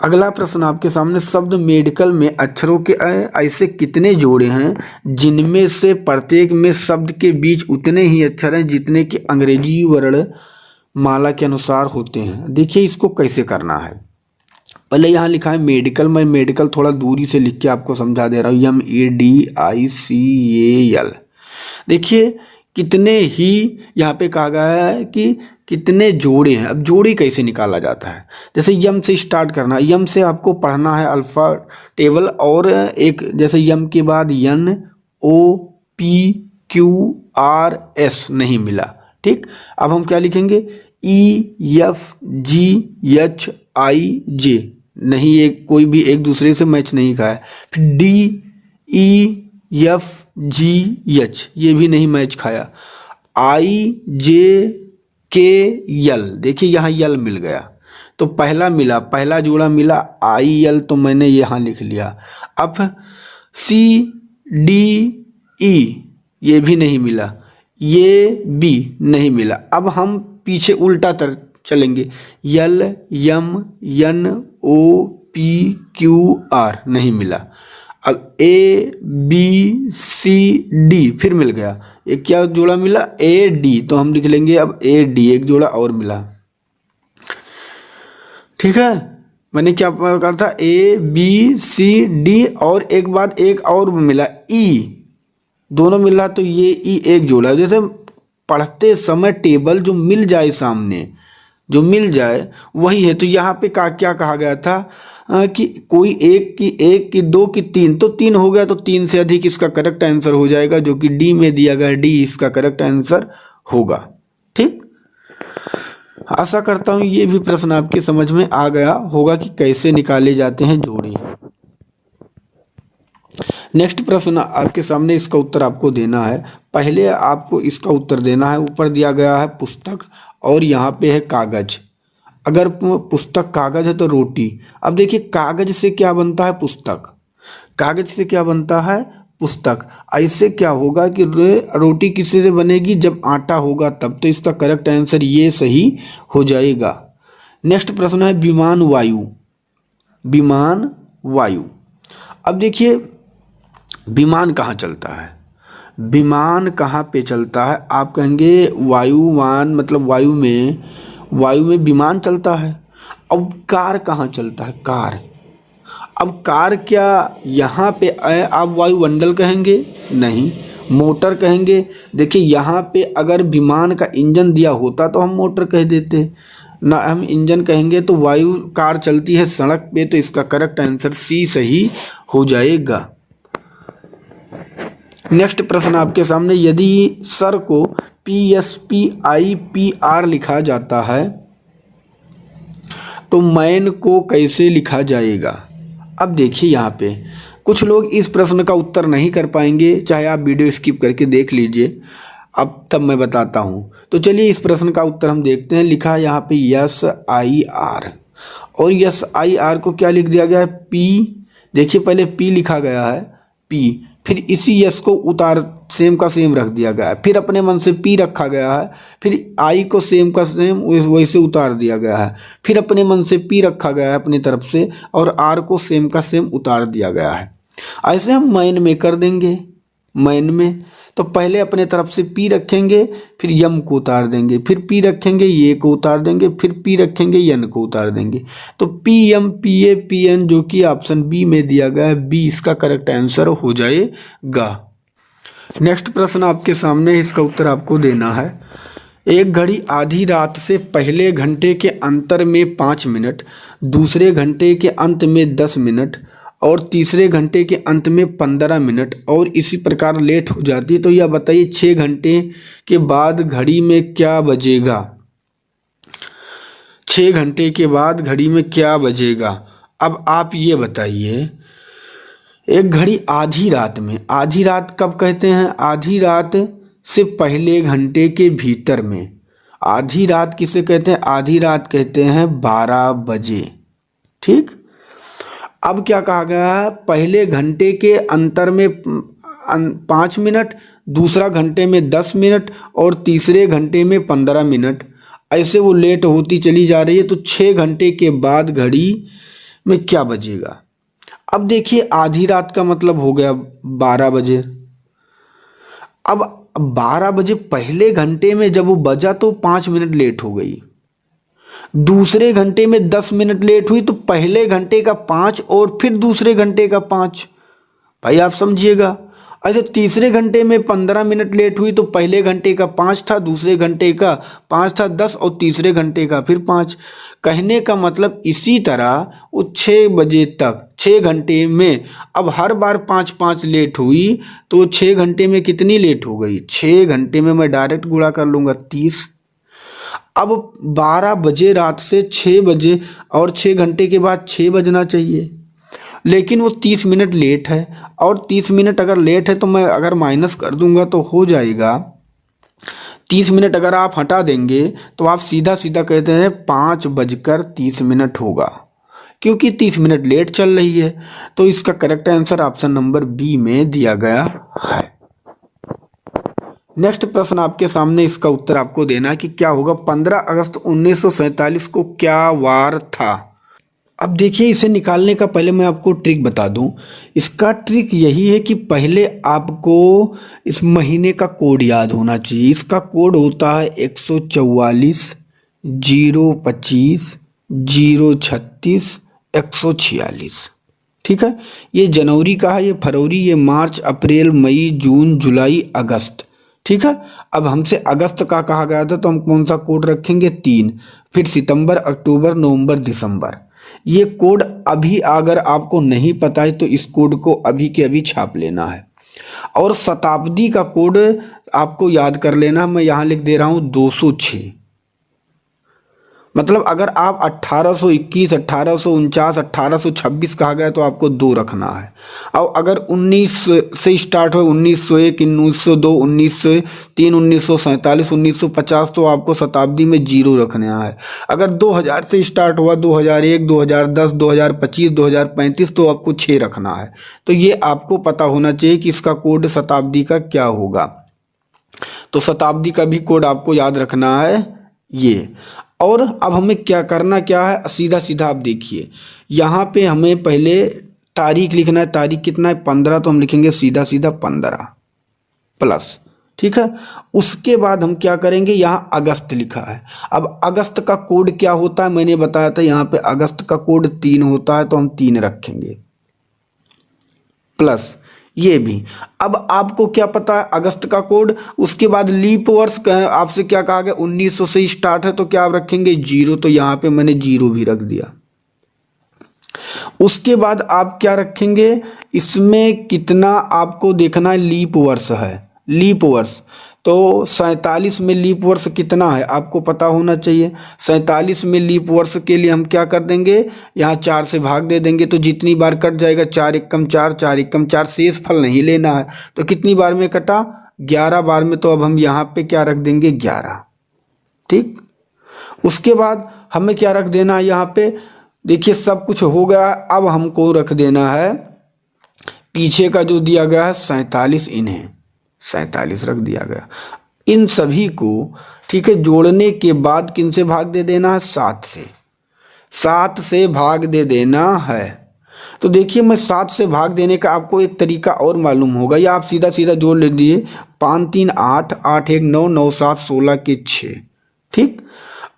[SPEAKER 1] अगला प्रश्न आपके सामने, शब्द मेडिकल में अक्षरों के ऐसे कितने जोड़े हैं जिनमें से प्रत्येक में शब्द के बीच उतने ही अक्षर हैं जितने कि अंग्रेजी वर्ण माला के अनुसार होते हैं। देखिए इसको कैसे करना है, पहले यहाँ लिखा है मेडिकल, मैं मेडिकल थोड़ा दूरी से लिख के आपको समझा दे रहा हूँ, MEDICAL, देखिए कितने ही यहाँ पे कहा गया है कि कितने जोड़े हैं। अब जोड़े कैसे निकाला जाता है, जैसे यम से स्टार्ट करना है, यम से आपको पढ़ना है अल्फा टेबल, और एक जैसे यम के बाद N O P Q R S नहीं मिला, ठीक। अब हम क्या लिखेंगे, E F G H I जे नहीं, एक कोई भी एक दूसरे से मैच नहीं खाया। फिर D E F G H ये भी नहीं मैच खाया। आई जे के यल, देखिए यहाँ यल मिल गया तो पहला मिला, पहला जोड़ा मिला आई यल, तो मैंने यहाँ लिख लिया। अब सी डी ई ये भी नहीं मिला, ये बी नहीं मिला। अब हम पीछे उल्टा तर चलेंगे, L M N O P Q R नहीं मिला। अब ए बी सी डी फिर मिल गया, एक क्या जोड़ा मिला, ए डी, तो हम लिख लेंगे अब ए डी, एक जोड़ा और मिला, ठीक है। मैंने क्या कहा था, ए बी सी डी और एक बाद एक और मिला ई, दोनों मिला तो ये ई एक जोड़ा। जैसे पढ़ते समय टेबल जो मिल जाए सामने, जो मिल जाए वही है। तो यहाँ पे क्या कहा गया था कि कोई एक की दो की तीन, तो तीन हो गया, तो तीन से अधिक इसका करेक्ट आंसर हो जाएगा, जो कि डी में दिया गया, डी इसका करेक्ट आंसर होगा, ठीक। आशा करता हूँ ये भी प्रश्न आपके समझ में आ गया होगा कि कैसे निकाले जाते हैं जोड़े। नेक्स्ट प्रश्न आपके सामने, इसका उत्तर आपको देना है। पहले आपको इसका उत्तर देना है, ऊपर दिया गया है पुस्तक और यहाँ पे है कागज। अगर पुस्तक कागज है तो रोटी। अब देखिए कागज से क्या बनता है, पुस्तक, कागज से क्या बनता है, पुस्तक। ऐसे क्या होगा कि रोटी किससे से बनेगी, जब आटा होगा तब, तो इसका करेक्ट आंसर ये सही हो जाएगा। नेक्स्ट प्रश्न है विमान वायु, विमान वायु। अब देखिए विमान कहाँ चलता है, विमान कहाँ पे चलता है, आप कहेंगे वायुमान, मतलब वायु में विमान चलता है। अब कार कहाँ चलता है, कार। अब कार क्या यहाँ पे आप वायुमंडल कहेंगे, नहीं, मोटर कहेंगे। देखिए यहाँ पे अगर विमान का इंजन दिया होता तो हम मोटर कह देते ना, हम इंजन कहेंगे, तो वायु कार चलती है सड़क पे, तो इसका करेक्ट आंसर सी सही हो जाएगा। नेक्स्ट प्रश्न आपके सामने, यदि सर को PSPIPR लिखा जाता है तो मैन को कैसे लिखा जाएगा। अब देखिए यहाँ पे कुछ लोग इस प्रश्न का उत्तर नहीं कर पाएंगे, चाहे आप वीडियो स्किप करके देख लीजिए, अब तब मैं बताता हूँ। तो चलिए इस प्रश्न का उत्तर हम देखते हैं। लिखा है यहाँ पे SIR, और SIR को क्या लिख दिया गया है, P। देखिए पहले P लिखा गया है, P, फिर इसी यस को उतार सेम का सेम रख दिया गया है, फिर अपने मन से P रखा गया है, फिर आई को सेम का सेम वैसे उतार दिया गया है, फिर अपने मन से P रखा गया है अपनी तरफ से, और R को सेम का सेम उतार दिया गया है। ऐसे हम मैन में कर देंगे, मैन में तो पहले अपने तरफ से P रखेंगे, फिर यम को उतार देंगे, फिर P रखेंगे, ये को उतार देंगे, फिर P रखेंगे, यन को उतार देंगे, तो PMPAPN जो कि ऑप्शन बी में दिया गया है, बी इसका करेक्ट आंसर हो जाएगा। नेक्स्ट प्रश्न आपके सामने, इसका उत्तर आपको देना है। एक घड़ी आधी रात से पहले घंटे के अंतर में 5 मिनट, दूसरे घंटे के अंत में 10 मिनट और तीसरे घंटे के अंत में 15 मिनट और इसी प्रकार लेट हो जाती है, तो यह बताइए 6 घंटे के बाद घड़ी में क्या बजेगा। 6 घंटे के बाद घड़ी में क्या बजेगा। अब आप ये बताइए, एक घड़ी आधी रात में, आधी रात कब कहते हैं, आधी रात से पहले घंटे के भीतर में। आधी रात किसे कहते हैं, आधी रात कहते हैं 12 बजे, ठीक। अब क्या कहा गया है, पहले घंटे के अंतर में 5 मिनट, दूसरा घंटे में 10 मिनट और तीसरे घंटे में 15 मिनट, ऐसे वो लेट होती चली जा रही है, तो 6 घंटे के बाद घड़ी में क्या बजेगा। अब देखिए आधी रात का मतलब हो गया 12 बजे। अब 12 बजे पहले घंटे में जब वो बजा तो 5 मिनट लेट हो गई, दूसरे घंटे में 10 मिनट लेट हुई, तो पहले घंटे का 5 और फिर दूसरे घंटे का 5, भाई आप समझिएगा। अच्छा, तीसरे घंटे में 15 मिनट लेट हुई तो पहले घंटे का 5 था, दूसरे घंटे का 5 था, 10, और तीसरे घंटे का फिर 5। कहने का मतलब इसी तरह वो 6 बजे तक 6 घंटे में अब हर बार 5-5 लेट हुई तो 6 घंटे में कितनी लेट हो गई? 6 घंटे में मैं डायरेक्ट गुणा कर लूँगा 30। अब 12 बजे रात से 6 बजे और 6 घंटे के बाद 6 बजना चाहिए, लेकिन वो 30 मिनट लेट है। और 30 मिनट अगर लेट है तो मैं अगर माइनस कर दूंगा तो हो जाएगा 30 मिनट अगर आप हटा देंगे तो आप सीधा सीधा कहते हैं 5:30 होगा, क्योंकि 30 मिनट लेट चल रही है। तो इसका correct answer option number B में दिया गया है। नेक्स्ट प्रश्न आपके सामने, इसका उत्तर आपको देना है कि क्या होगा 15 अगस्त 1947 को क्या वार था। अब देखिए, इसे निकालने का पहले मैं आपको ट्रिक बता दूं। इसका ट्रिक यही है कि पहले आपको इस महीने का कोड याद होना चाहिए। इसका कोड होता है 144 025 036 146। ठीक है, ये जनवरी का है, ये फरवरी, ये मार्च, अप्रैल, मई, जून, जुलाई, अगस्त। ठीक है, अब हमसे अगस्त का कहा गया था तो हम कौन सा कोड रखेंगे? 3। फिर सितंबर, अक्टूबर, नवंबर, दिसंबर। ये कोड अभी अगर आपको नहीं पता है तो इस कोड को अभी के अभी छाप लेना है। और शताब्दी का कोड आपको याद कर लेना, मैं यहाँ लिख दे रहा हूँ 206। मतलब अगर आप 1821, 1849, 1826 कहा गया तो आपको 2 रखना है। और अगर 19 से स्टार्ट हो, 1901, 1902, 1903, 1947, 1950 तो आपको शताब्दी में 0 रखना है। अगर 2000 से स्टार्ट हुआ, 2001, 2010, 2025, 2035 तो आपको 6 रखना है। तो ये आपको पता होना चाहिए कि इसका कोड शताब्दी का क्या होगा। तो शताब्दी का भी कोड आपको याद रखना है ये। और अब हमें क्या करना क्या है, सीधा सीधा आप देखिए, यहाँ पे हमें पहले तारीख लिखना है। तारीख कितना है? 15, तो हम लिखेंगे सीधा सीधा 15 प्लस। ठीक है, उसके बाद हम क्या करेंगे, यहाँ अगस्त लिखा है। अब अगस्त का कोड क्या होता है मैंने बताया था, यहाँ पे अगस्त का कोड 3 होता है तो हम 3 रखेंगे प्लस ये भी। अब आपको क्या पता है अगस्त का कोड। उसके बाद लीप वर्ष आपसे क्या कहा गया, 1900 से स्टार्ट है तो क्या आप रखेंगे? 0, तो यहाँ पे मैंने 0 भी रख दिया। उसके बाद आप क्या रखेंगे, इसमें कितना आपको देखना है, लीप वर्ष है। लीप वर्ष तो 47 में लीप वर्ष कितना है आपको पता होना चाहिए। 47 में लीप वर्ष के लिए हम क्या कर देंगे, यहाँ 4 से भाग दे देंगे तो जितनी बार कट जाएगा 4 एकम 4, 4 एकम 4, शेष फल नहीं लेना है। तो कितनी बार में कटा? 11 बार में। तो अब हम यहाँ पे क्या रख देंगे? 11। ठीक, उसके बाद हमें क्या रख देना है यहाँ पे, देखिए सब कुछ हो गया। अब हमको रख देना है पीछे का जो दिया गया है 47, इन्हें 47 रख दिया गया। इन सभी को ठीक है जोड़ने के बाद किन से भाग दे देना है? 7 से। 7 से भाग दे देना है। तो देखिए, मैं 7 से भाग देने का आपको एक तरीका और मालूम होगा, या आप सीधा सीधा जोड़ लीजिए। 5 3 8, 8 1 9, 9 7 16 के 6। ठीक,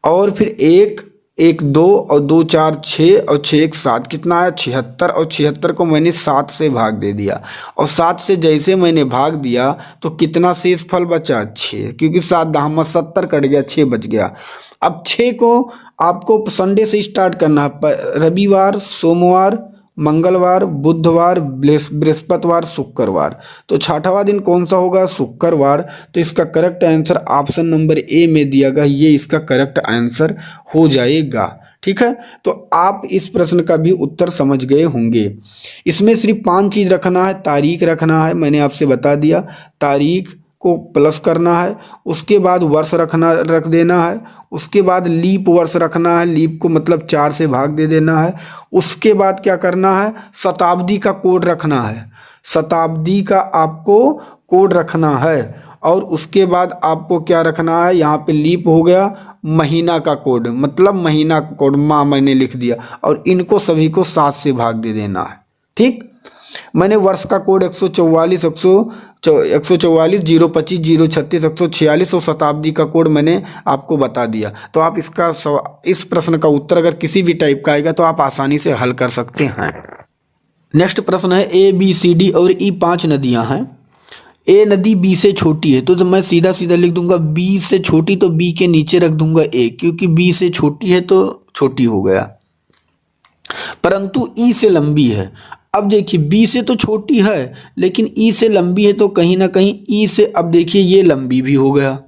[SPEAKER 1] और फिर 1 1 2 और 2 4 6 और 6 1 7, कितना है? 76। और 76 को मैंने 7 से भाग दे दिया। और 7 से जैसे मैंने भाग दिया तो कितना शेष फल बचा? 6, क्योंकि 7 दाम 70 कट गया, 6 बच गया। अब 6 को आपको संडे से स्टार्ट करना है। रविवार, सोमवार, मंगलवार, बुधवार, बृहस्पतिवार, शुक्रवार। तो 6वां दिन कौन सा होगा? शुक्रवार। तो इसका correct answer option number A में दिया गया, ये इसका करेक्ट आंसर हो जाएगा। ठीक है, तो आप इस प्रश्न का भी उत्तर समझ गए होंगे। इसमें सिर्फ 5 चीज रखना है। तारीख रखना है, मैंने आपसे बता दिया, तारीख को प्लस करना है। उसके बाद वर्ष रख देना है। उसके बाद लीप वर्ष रखना है, लीप को मतलब 4 से भाग दे देना है। उसके बाद क्या करना है, शताब्दी का कोड रखना है। शताब्दी का आपको कोड रखना है। और उसके बाद आपको क्या रखना है, यहाँ पे लीप हो गया, महीना का कोड मतलब महीना का कोड माह मैंने लिख दिया। और इनको सभी को 7 से भाग दे देना है। ठीक, मैंने वर्ष का कोड 144 025 036 146 और शताब्दी का कोड मैंने आपको बता दिया। तो आप इस प्रश्न का उत्तर अगर किसी भी टाइप का आएगा तो आप आसानी से हल कर सकते हैं। नेक्स्ट प्रश्न है, ए बी सी डी और ई 5 नदियां हैं। ए नदी बी से छोटी है, तो मैं सीधा सीधा लिख दूंगा बी से छोटी, तो बी के नीचे रख दूंगा ए, क्योंकि बी से छोटी है तो छोटी हो गया। परंतु ई से लंबी है। अब देखिए बी से तो छोटी है लेकिन ई से लंबी है, तो कहीं ना कहीं ई से अब देखिए ये लंबी भी हो गया।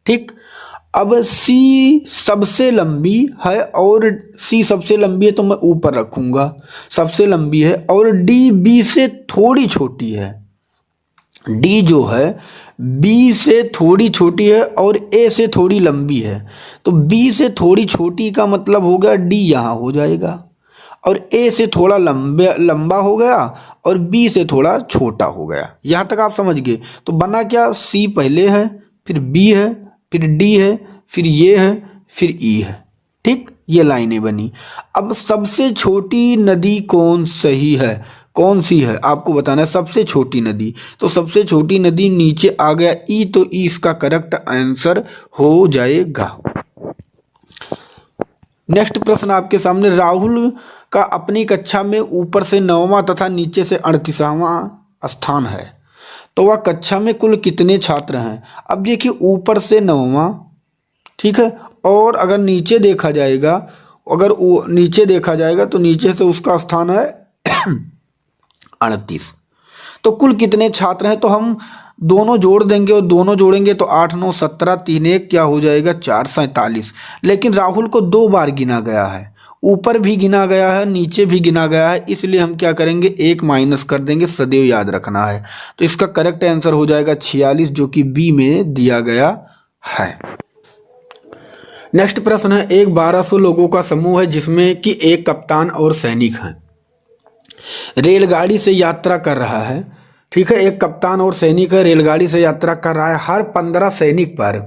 [SPEAKER 1] ठीक, अब सी सबसे लंबी है और सी सबसे लंबी है तो मैं ऊपर रखूंगा, सबसे लंबी है। और डी बी से थोड़ी छोटी है, डी जो है बी से थोड़ी छोटी है और ए से थोड़ी लंबी है, तो बी से थोड़ी छोटी का मतलब हो गया डी यहाँ हो जाएगा, और ए से थोड़ा लंबा हो गया और बी से थोड़ा छोटा हो गया। यहाँ तक आप समझ गए। तो बना क्या, सी पहले है, फिर बी है, फिर डी है, फिर ये है, फिर ई है। ठीक, ये लाइनें बनी। अब सबसे छोटी नदी कौन सही है, कौन सी है आपको बताना है, सबसे छोटी नदी। तो सबसे छोटी नदी नीचे आ गया ई, तो ई इसका करेक्ट आंसर हो जाएगा। नेक्स्ट प्रश्न आपके सामने, राहुल का अपनी कक्षा में ऊपर से 9वां तथा नीचे से 38वां स्थान है, तो वह कक्षा में कुल कितने छात्र हैं। अब देखिए ऊपर से 9वां, ठीक है, और अगर नीचे देखा जाएगा, अगर नीचे देखा जाएगा तो नीचे से उसका स्थान है 38। तो कुल कितने छात्र हैं, तो हम दोनों जोड़ देंगे और दोनों जोड़ेंगे तो 8 9 17 3 1 क्या हो जाएगा 4 47। लेकिन राहुल को 2 बार गिना गया है, ऊपर भी गिना गया है, नीचे भी गिना गया है, इसलिए हम क्या करेंगे 1 माइनस कर देंगे, सदैव याद रखना है। तो इसका करेक्ट आंसर हो जाएगा 46, जो कि बी में दिया गया है। नेक्स्ट प्रश्न है, एक 1200 लोगों का समूह है जिसमें कि एक कप्तान और सैनिक हैं, रेलगाड़ी से यात्रा कर रहा है। ठीक है, एक कप्तान और सैनिक है, रेलगाड़ी से यात्रा कर रहा है। हर 15 सैनिक पर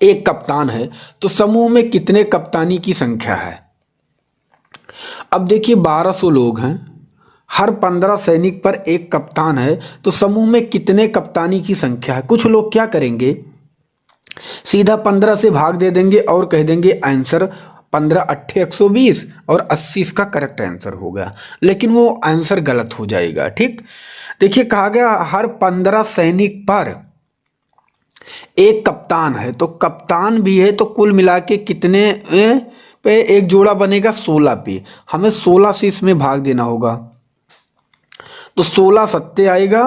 [SPEAKER 1] एक कप्तान है, तो समूह में कितने कप्तानी की संख्या है। अब देखिए 1200 लोग हैं, हर 15 सैनिक पर एक कप्तान है, तो समूह में कितने कप्तानी की संख्या है। कुछ लोग क्या करेंगे, सीधा 15 से भाग दे देंगे और कह देंगे आंसर 15 8 120 और 80 इसका करेक्ट आंसर हो गया, लेकिन वो आंसर गलत हो जाएगा। ठीक, देखिए कहा गया हर 15 सैनिक पर एक कप्तान है, तो कप्तान भी है, तो कुल मिला के कितने पे एक जोड़ा बनेगा 16 पे। हमें 16 से इसमें भाग देना होगा, तो 16 सत्ते आएगा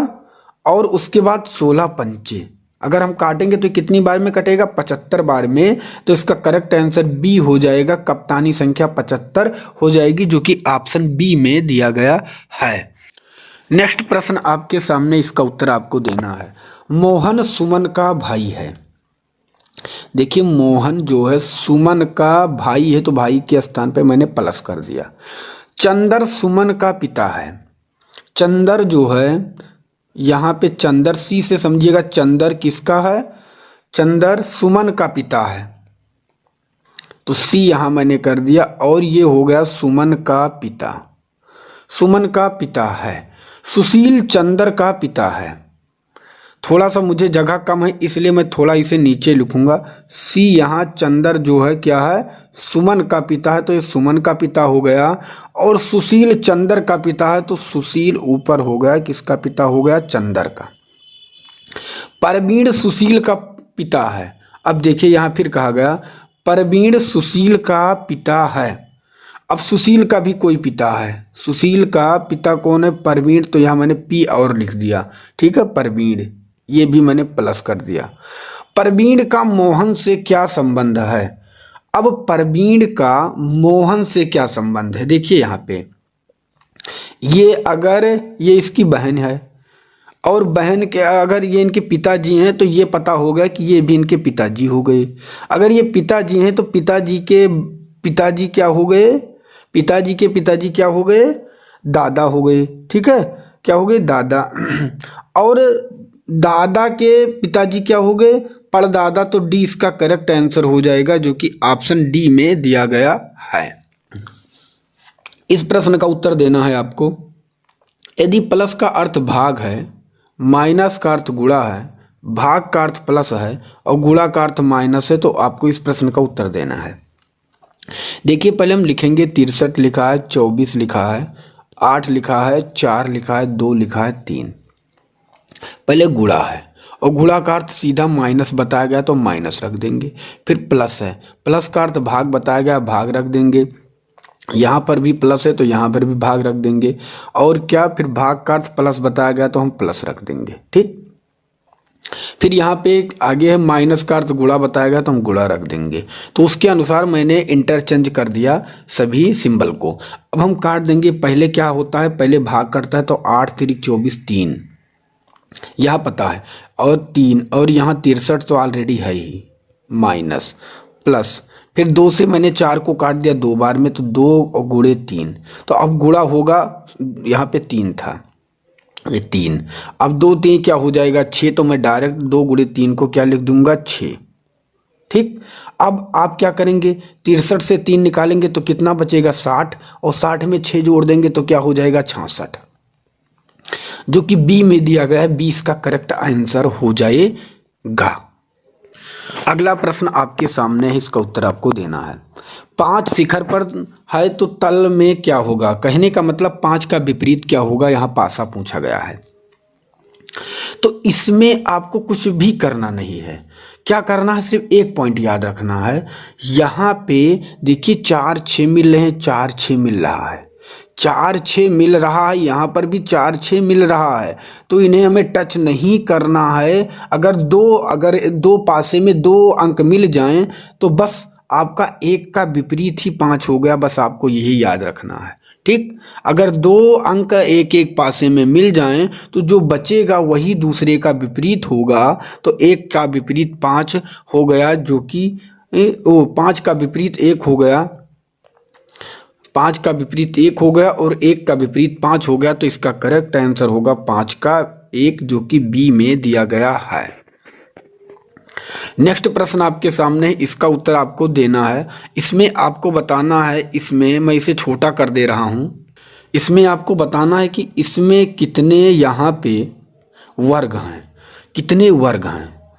[SPEAKER 1] और उसके बाद 16 पंचे, अगर हम काटेंगे तो कितनी बार में कटेगा 75 बार में। तो इसका करेक्ट आंसर बी हो जाएगा, कप्तानी संख्या 75 हो जाएगी, जो कि ऑप्शन बी में दिया गया है। नेक्स्ट प्रश्न आपके सामने, इसका उत्तर आपको देना है। मोहन सुमन का भाई है। देखिए मोहन जो है सुमन का भाई है, तो भाई के स्थान पे मैंने प्लस कर दिया। चंदर सुमन का पिता है। चंदर जो है यहाँ पे चंदर सी से समझिएगा, चंदर किसका है, चंदर सुमन का पिता है, तो सी यहाँ मैंने कर दिया और ये हो गया सुमन का पिता। सुमन का पिता है। सुशील चंदर का पिता है। थोड़ा सा मुझे जगह कम है इसलिए मैं थोड़ा इसे नीचे लिखूंगा। सी यहाँ चंदर जो है क्या है, सुमन का पिता है, तो ये सुमन का पिता हो गया। और सुशील चंदर का पिता है, तो सुशील ऊपर हो गया, किसका पिता हो गया, चंदर का। परवीण सुशील का पिता है। अब देखिए यहाँ फिर कहा गया परवीण सुशील का पिता है। अब सुशील का भी कोई पिता है, सुशील का पिता कौन है, परवीण, तो यहाँ मैंने पी और लिख दिया। ठीक है, परवीण, ये भी मैंने प्लस कर दिया। परवीण का मोहन से क्या संबंध है। अब परवीण का मोहन से क्या संबंध है, देखिए यहाँ पे ये अगर ये इसकी बहन है और बहन के अगर ये इनके पिताजी हैं, तो ये पता होगा कि ये भी इनके पिताजी हो गए। अगर ये पिताजी हैं तो पिताजी के पिताजी क्या हो गए, पिताजी के पिताजी क्या हो गए, दादा हो गए। ठीक है, क्या हो गए, दादा। और दादा के पिताजी क्या हो गए, परदादा। तो डी इसका करेक्ट आंसर हो जाएगा, जो कि ऑप्शन डी में दिया गया है। इस प्रश्न का उत्तर देना है आपको। यदि प्लस का अर्थ भाग है, माइनस का अर्थ गुणा है, भाग का अर्थ प्लस है और गुणा का अर्थ माइनस है, तो आपको इस प्रश्न का उत्तर देना है। देखिए पहले हम लिखेंगे 63 लिखा है, 24 लिखा है, 8 लिखा है, 4 लिखा है, 2 लिखा है, 3। पहले गुणा है और गुणा का अर्थ सीधा माइनस बताया गया तो माइनस रख देंगे। फिर प्लस है, प्लस का अर्थ भाग बताया गया, भाग रख देंगे। यहाँ पर भी प्लस है तो यहाँ पर भी भाग रख देंगे। और क्या, फिर भाग का अर्थ प्लस बताया गया तो हम प्लस रख देंगे। ठीक, फिर यहाँ पे आगे है माइनस का अर्थ गुणा बताया गया तो हम गुणा रख देंगे। तो उसके अनुसार मैंने इंटरचेंज कर दिया सभी सिंबल को। अब हम काट देंगे। पहले क्या होता है, पहले भाग करता है तो 8 तिरिक 24 3, यह पता है, और 3, और यहाँ 63 तो ऑलरेडी है ही, माइनस प्लस, फिर 2 से मैंने 4 को काट दिया 2 बार में तो 2 गुणे 3, तो अब गुणा होगा, यहाँ पे 3 था, ये 3, अब 2 3 क्या हो जाएगा 6, तो मैं डायरेक्ट 2 गुणे 3 को क्या लिख दूंगा 6। ठीक, अब आप क्या करेंगे, 63 से 3 निकालेंगे तो कितना बचेगा 60, और 60 में 6 जोड़ देंगे तो क्या हो जाएगा 66, जो कि बी में दिया गया है। 20 का करेक्ट आंसर हो जाएगा। अगला प्रश्न आपके सामने है, इसका उत्तर आपको देना है। 5 शिखर पर है तो तल में क्या होगा, कहने का मतलब 5 का विपरीत क्या होगा, यहाँ पासा पूछा गया है। तो इसमें आपको कुछ भी करना नहीं है, क्या करना है, सिर्फ एक पॉइंट याद रखना है। यहाँ पे देखिए 4 6 मिल रहे हैं, 4 6 मिल रहा है, 4 6 मिल रहा है, यहाँ पर भी 4 6 मिल रहा है, तो इन्हें हमें टच नहीं करना है। अगर दो पासे में 2 अंक मिल जाएं तो बस आपका 1 का विपरीत ही 5 हो गया, बस आपको यही याद रखना है। ठीक, अगर 2 अंक एक एक पासे में मिल जाएं तो जो बचेगा वही दूसरे का विपरीत होगा, तो 1 का विपरीत 5 हो गया, जो कि 5 का विपरीत 1 हो गया, 5 का विपरीत 1 हो गया और 1 का विपरीत 5 हो गया, तो इसका करेक्ट आंसर होगा 5 का 1, जो कि बी में दिया गया है। नेक्स्ट प्रश्न आपके सामने, इसका उत्तर आपको देना है। इसमें आपको बताना है, इसमें मैं इसे छोटा कर दे रहा हूं, इसमें आपको बताना है कि इसमें कितने यहाँ पे वर्ग हैं, कितने वर्ग हैं।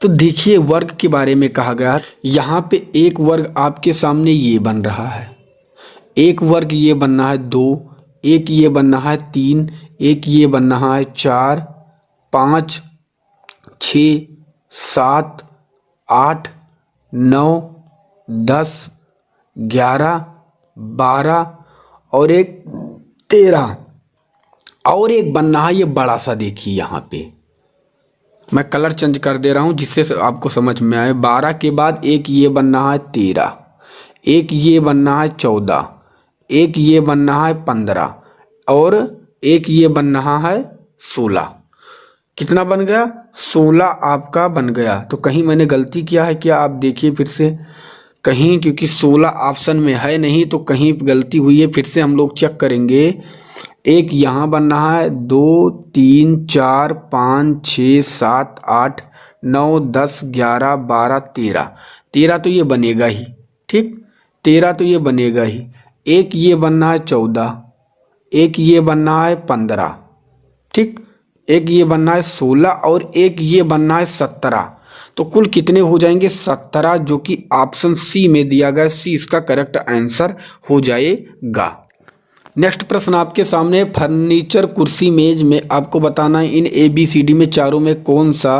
[SPEAKER 1] तो देखिए वर्ग के बारे में कहा गया, यहाँ पे एक वर्ग आपके सामने ये बन रहा है, एक वर्ग ये बनना है 2, एक ये बनना है 3, एक ये बनना है 4 5 6 7 8 9 10 11 12 और एक 13, और एक बनना है ये बड़ा सा, देखिए यहाँ पे मैं कलर चेंज कर दे रहा हूँ जिससे आपको समझ में आए। 12 के बाद एक ये बनना है 13, एक ये बनना है 14, एक ये बनना है 15 और एक ये बन रहा है 16। कितना बन गया, 16 आपका बन गया। तो कहीं मैंने गलती किया है क्या, आप देखिए फिर से कहीं, क्योंकि 16 ऑप्शन में है नहीं तो कहीं गलती हुई है, फिर से हम लोग चेक करेंगे। एक यहाँ बन रहा है 2 3 4 5 6 7 8 9 10 11 12 13, 13 तो ये बनेगा ही, ठीक 13 तो ये बनेगा ही। एक ये बनना है 14, एक ये बनना है 15, ठीक, एक ये बनना है 16 और एक ये बनना है 17। तो कुल कितने हो जाएंगे 17, जो कि ऑप्शन सी में दिया गया, सी इसका करेक्ट आंसर हो जाएगा। नेक्स्ट प्रश्न आपके सामने, फर्नीचर कुर्सी मेज में आपको बताना है इन ABCD में चारों में कौन सा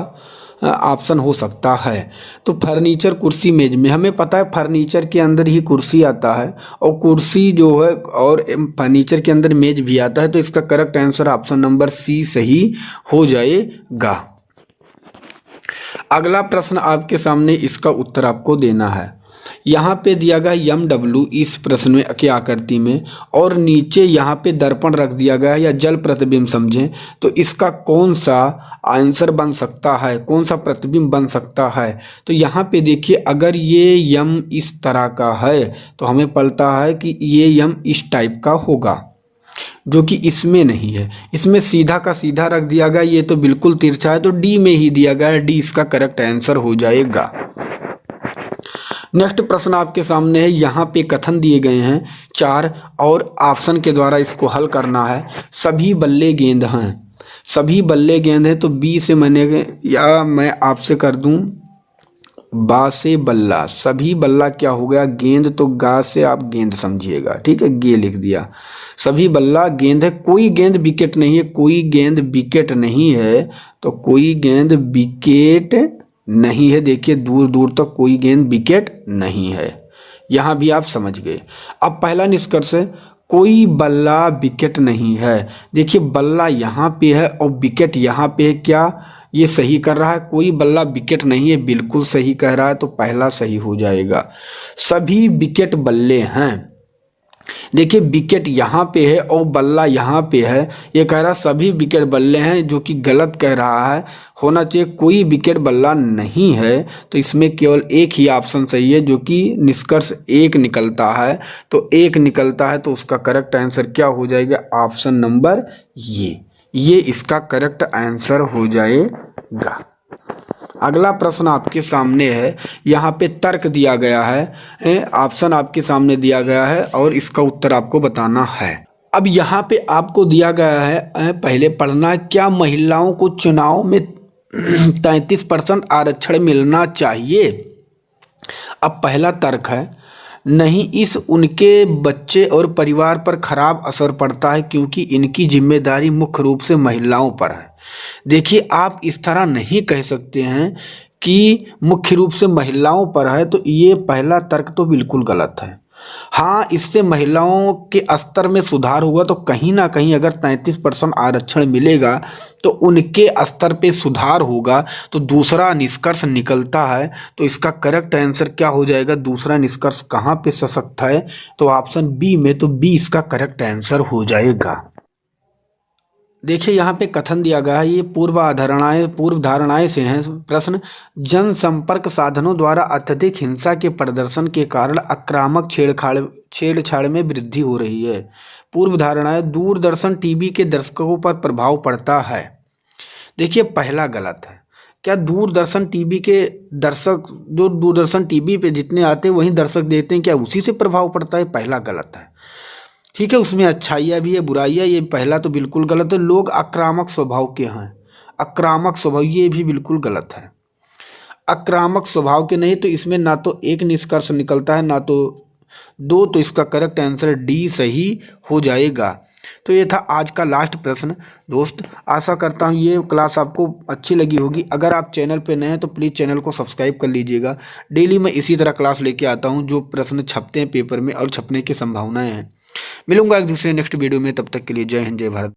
[SPEAKER 1] ऑप्शन हो सकता है। तो फर्नीचर कुर्सी मेज में हमें पता है फर्नीचर के अंदर ही कुर्सी आता है और कुर्सी जो है और फर्नीचर के अंदर मेज भी आता है, तो इसका correct answer option number C सही हो जाएगा। अगला प्रश्न आपके सामने, इसका उत्तर आपको देना है। यहाँ पे दिया गया MW इस प्रश्न में की आकृति में, और नीचे यहाँ पे दर्पण रख दिया गया है या जल प्रतिबिंब समझें, तो इसका कौन सा आंसर बन सकता है, कौन सा प्रतिबिंब बन सकता है। तो यहाँ पे देखिए अगर ये M इस तरह का है तो हमें पता है कि ये M इस टाइप का होगा, जो कि इसमें नहीं है, इसमें सीधा का सीधा रख दिया गया, ये तो बिल्कुल तिरछा है, तो डी में ही दिया गया है, डी इसका करेक्ट आंसर हो जाएगा। नेक्स्ट प्रश्न आपके सामने है, यहाँ पे कथन दिए गए हैं 4 और ऑप्शन के द्वारा इसको हल करना है। सभी बल्ले गेंद हैं, सभी बल्ले गेंद हैं, तो बी से मैंने, या मैं आपसे कर दूं बा से बल्ला, सभी बल्ला क्या हो गया गेंद, तो गा से आप गेंद समझिएगा, ठीक है, गे लिख दिया। सभी बल्ला गेंद है, कोई गेंद विकेट नहीं है, कोई गेंद विकेट नहीं है, तो कोई गेंद विकेट नहीं है। देखिए दूर दूर तक कोई गेंद विकेट नहीं है, यहाँ भी आप समझ गए। अब पहला निष्कर्ष है, कोई बल्ला विकेट नहीं है। देखिए बल्ला यहाँ पे है और विकेट यहाँ पे है, क्या ये सही कर रहा है? कोई बल्ला विकेट नहीं है, बिल्कुल सही कह रहा है, तो पहला सही हो जाएगा। सभी विकेट बल्ले हैं, देखिए विकेट यहाँ पे है और बल्ला यहाँ पे है, ये कह रहा सभी विकेट बल्ले हैं, जो कि गलत कह रहा है। होना चाहिए कोई विकेट बल्ला नहीं है, तो इसमें केवल एक ही ऑप्शन सही है, जो कि निष्कर्ष एक निकलता है। तो एक निकलता है तो उसका करेक्ट आंसर क्या हो जाएगा? ऑप्शन नंबर ये इसका करेक्ट आंसर हो जाएगा। अगला प्रश्न आपके सामने है, यहाँ पे तर्क दिया गया है, ऑप्शन आपके सामने दिया गया है और इसका उत्तर आपको बताना है। अब यहाँ पे आपको दिया गया है, पहले पढ़ना, क्या महिलाओं को चुनाव में 33% आरक्षण मिलना चाहिए? अब पहला तर्क है, नहीं, इस उनके बच्चे और परिवार पर खराब असर पड़ता है क्योंकि इनकी जिम्मेदारी मुख्य रूप से महिलाओं पर है। देखिए आप इस तरह नहीं कह सकते हैं कि मुख्य रूप से महिलाओं पर है, तो ये पहला तर्क तो बिल्कुल गलत है। हाँ, इससे महिलाओं के स्तर में सुधार होगा, तो कहीं ना कहीं अगर 33% आरक्षण मिलेगा तो उनके स्तर पे सुधार होगा, तो दूसरा निष्कर्ष निकलता है। तो इसका करेक्ट आंसर क्या हो जाएगा? दूसरा निष्कर्ष कहाँ पे सशक्त है? तो ऑप्शन बी में, तो बी इसका करेक्ट आंसर हो जाएगा। देखिए यहाँ पे कथन दिया गया है, ये पूर्व धारणाएं से हैं प्रश्न। जनसंपर्क साधनों द्वारा अत्यधिक हिंसा के प्रदर्शन के कारण आक्रामक छेड़छाड़ में वृद्धि हो रही है। पूर्व धारणाएं, दूरदर्शन टीवी के दर्शकों पर प्रभाव पड़ता है। देखिए पहला गलत है। क्या दूरदर्शन टीवी के दर्शक, जो दूरदर्शन टीवी पे जितने आते हैं वहीं दर्शक देखते हैं, क्या उसी से प्रभाव पड़ता है? पहला गलत है, ठीक है। उसमें अच्छाइयाँ भी है, बुराइयाँ, ये पहला तो बिल्कुल गलत है। लोग आक्रामक स्वभाव के हैं, आक्रामक स्वभाव, ये भी बिल्कुल गलत है। आक्रामक स्वभाव के नहीं, तो इसमें ना तो एक निष्कर्ष निकलता है ना तो दो, तो इसका करेक्ट आंसर डी सही हो जाएगा। तो ये था आज का लास्ट प्रश्न। दोस्त आशा करता हूँ ये क्लास आपको अच्छी लगी होगी। अगर आप चैनल पे नए हैं तो प्लीज़ चैनल को सब्सक्राइब कर लीजिएगा। डेली मैं इसी तरह क्लास लेके आता हूँ, जो प्रश्न छपते हैं पेपर में और छपने की संभावनाएं हैं। मिलूंगा एक दूसरे नेक्स्ट वीडियो में, तब तक के लिए जय हिंद, जय भारत।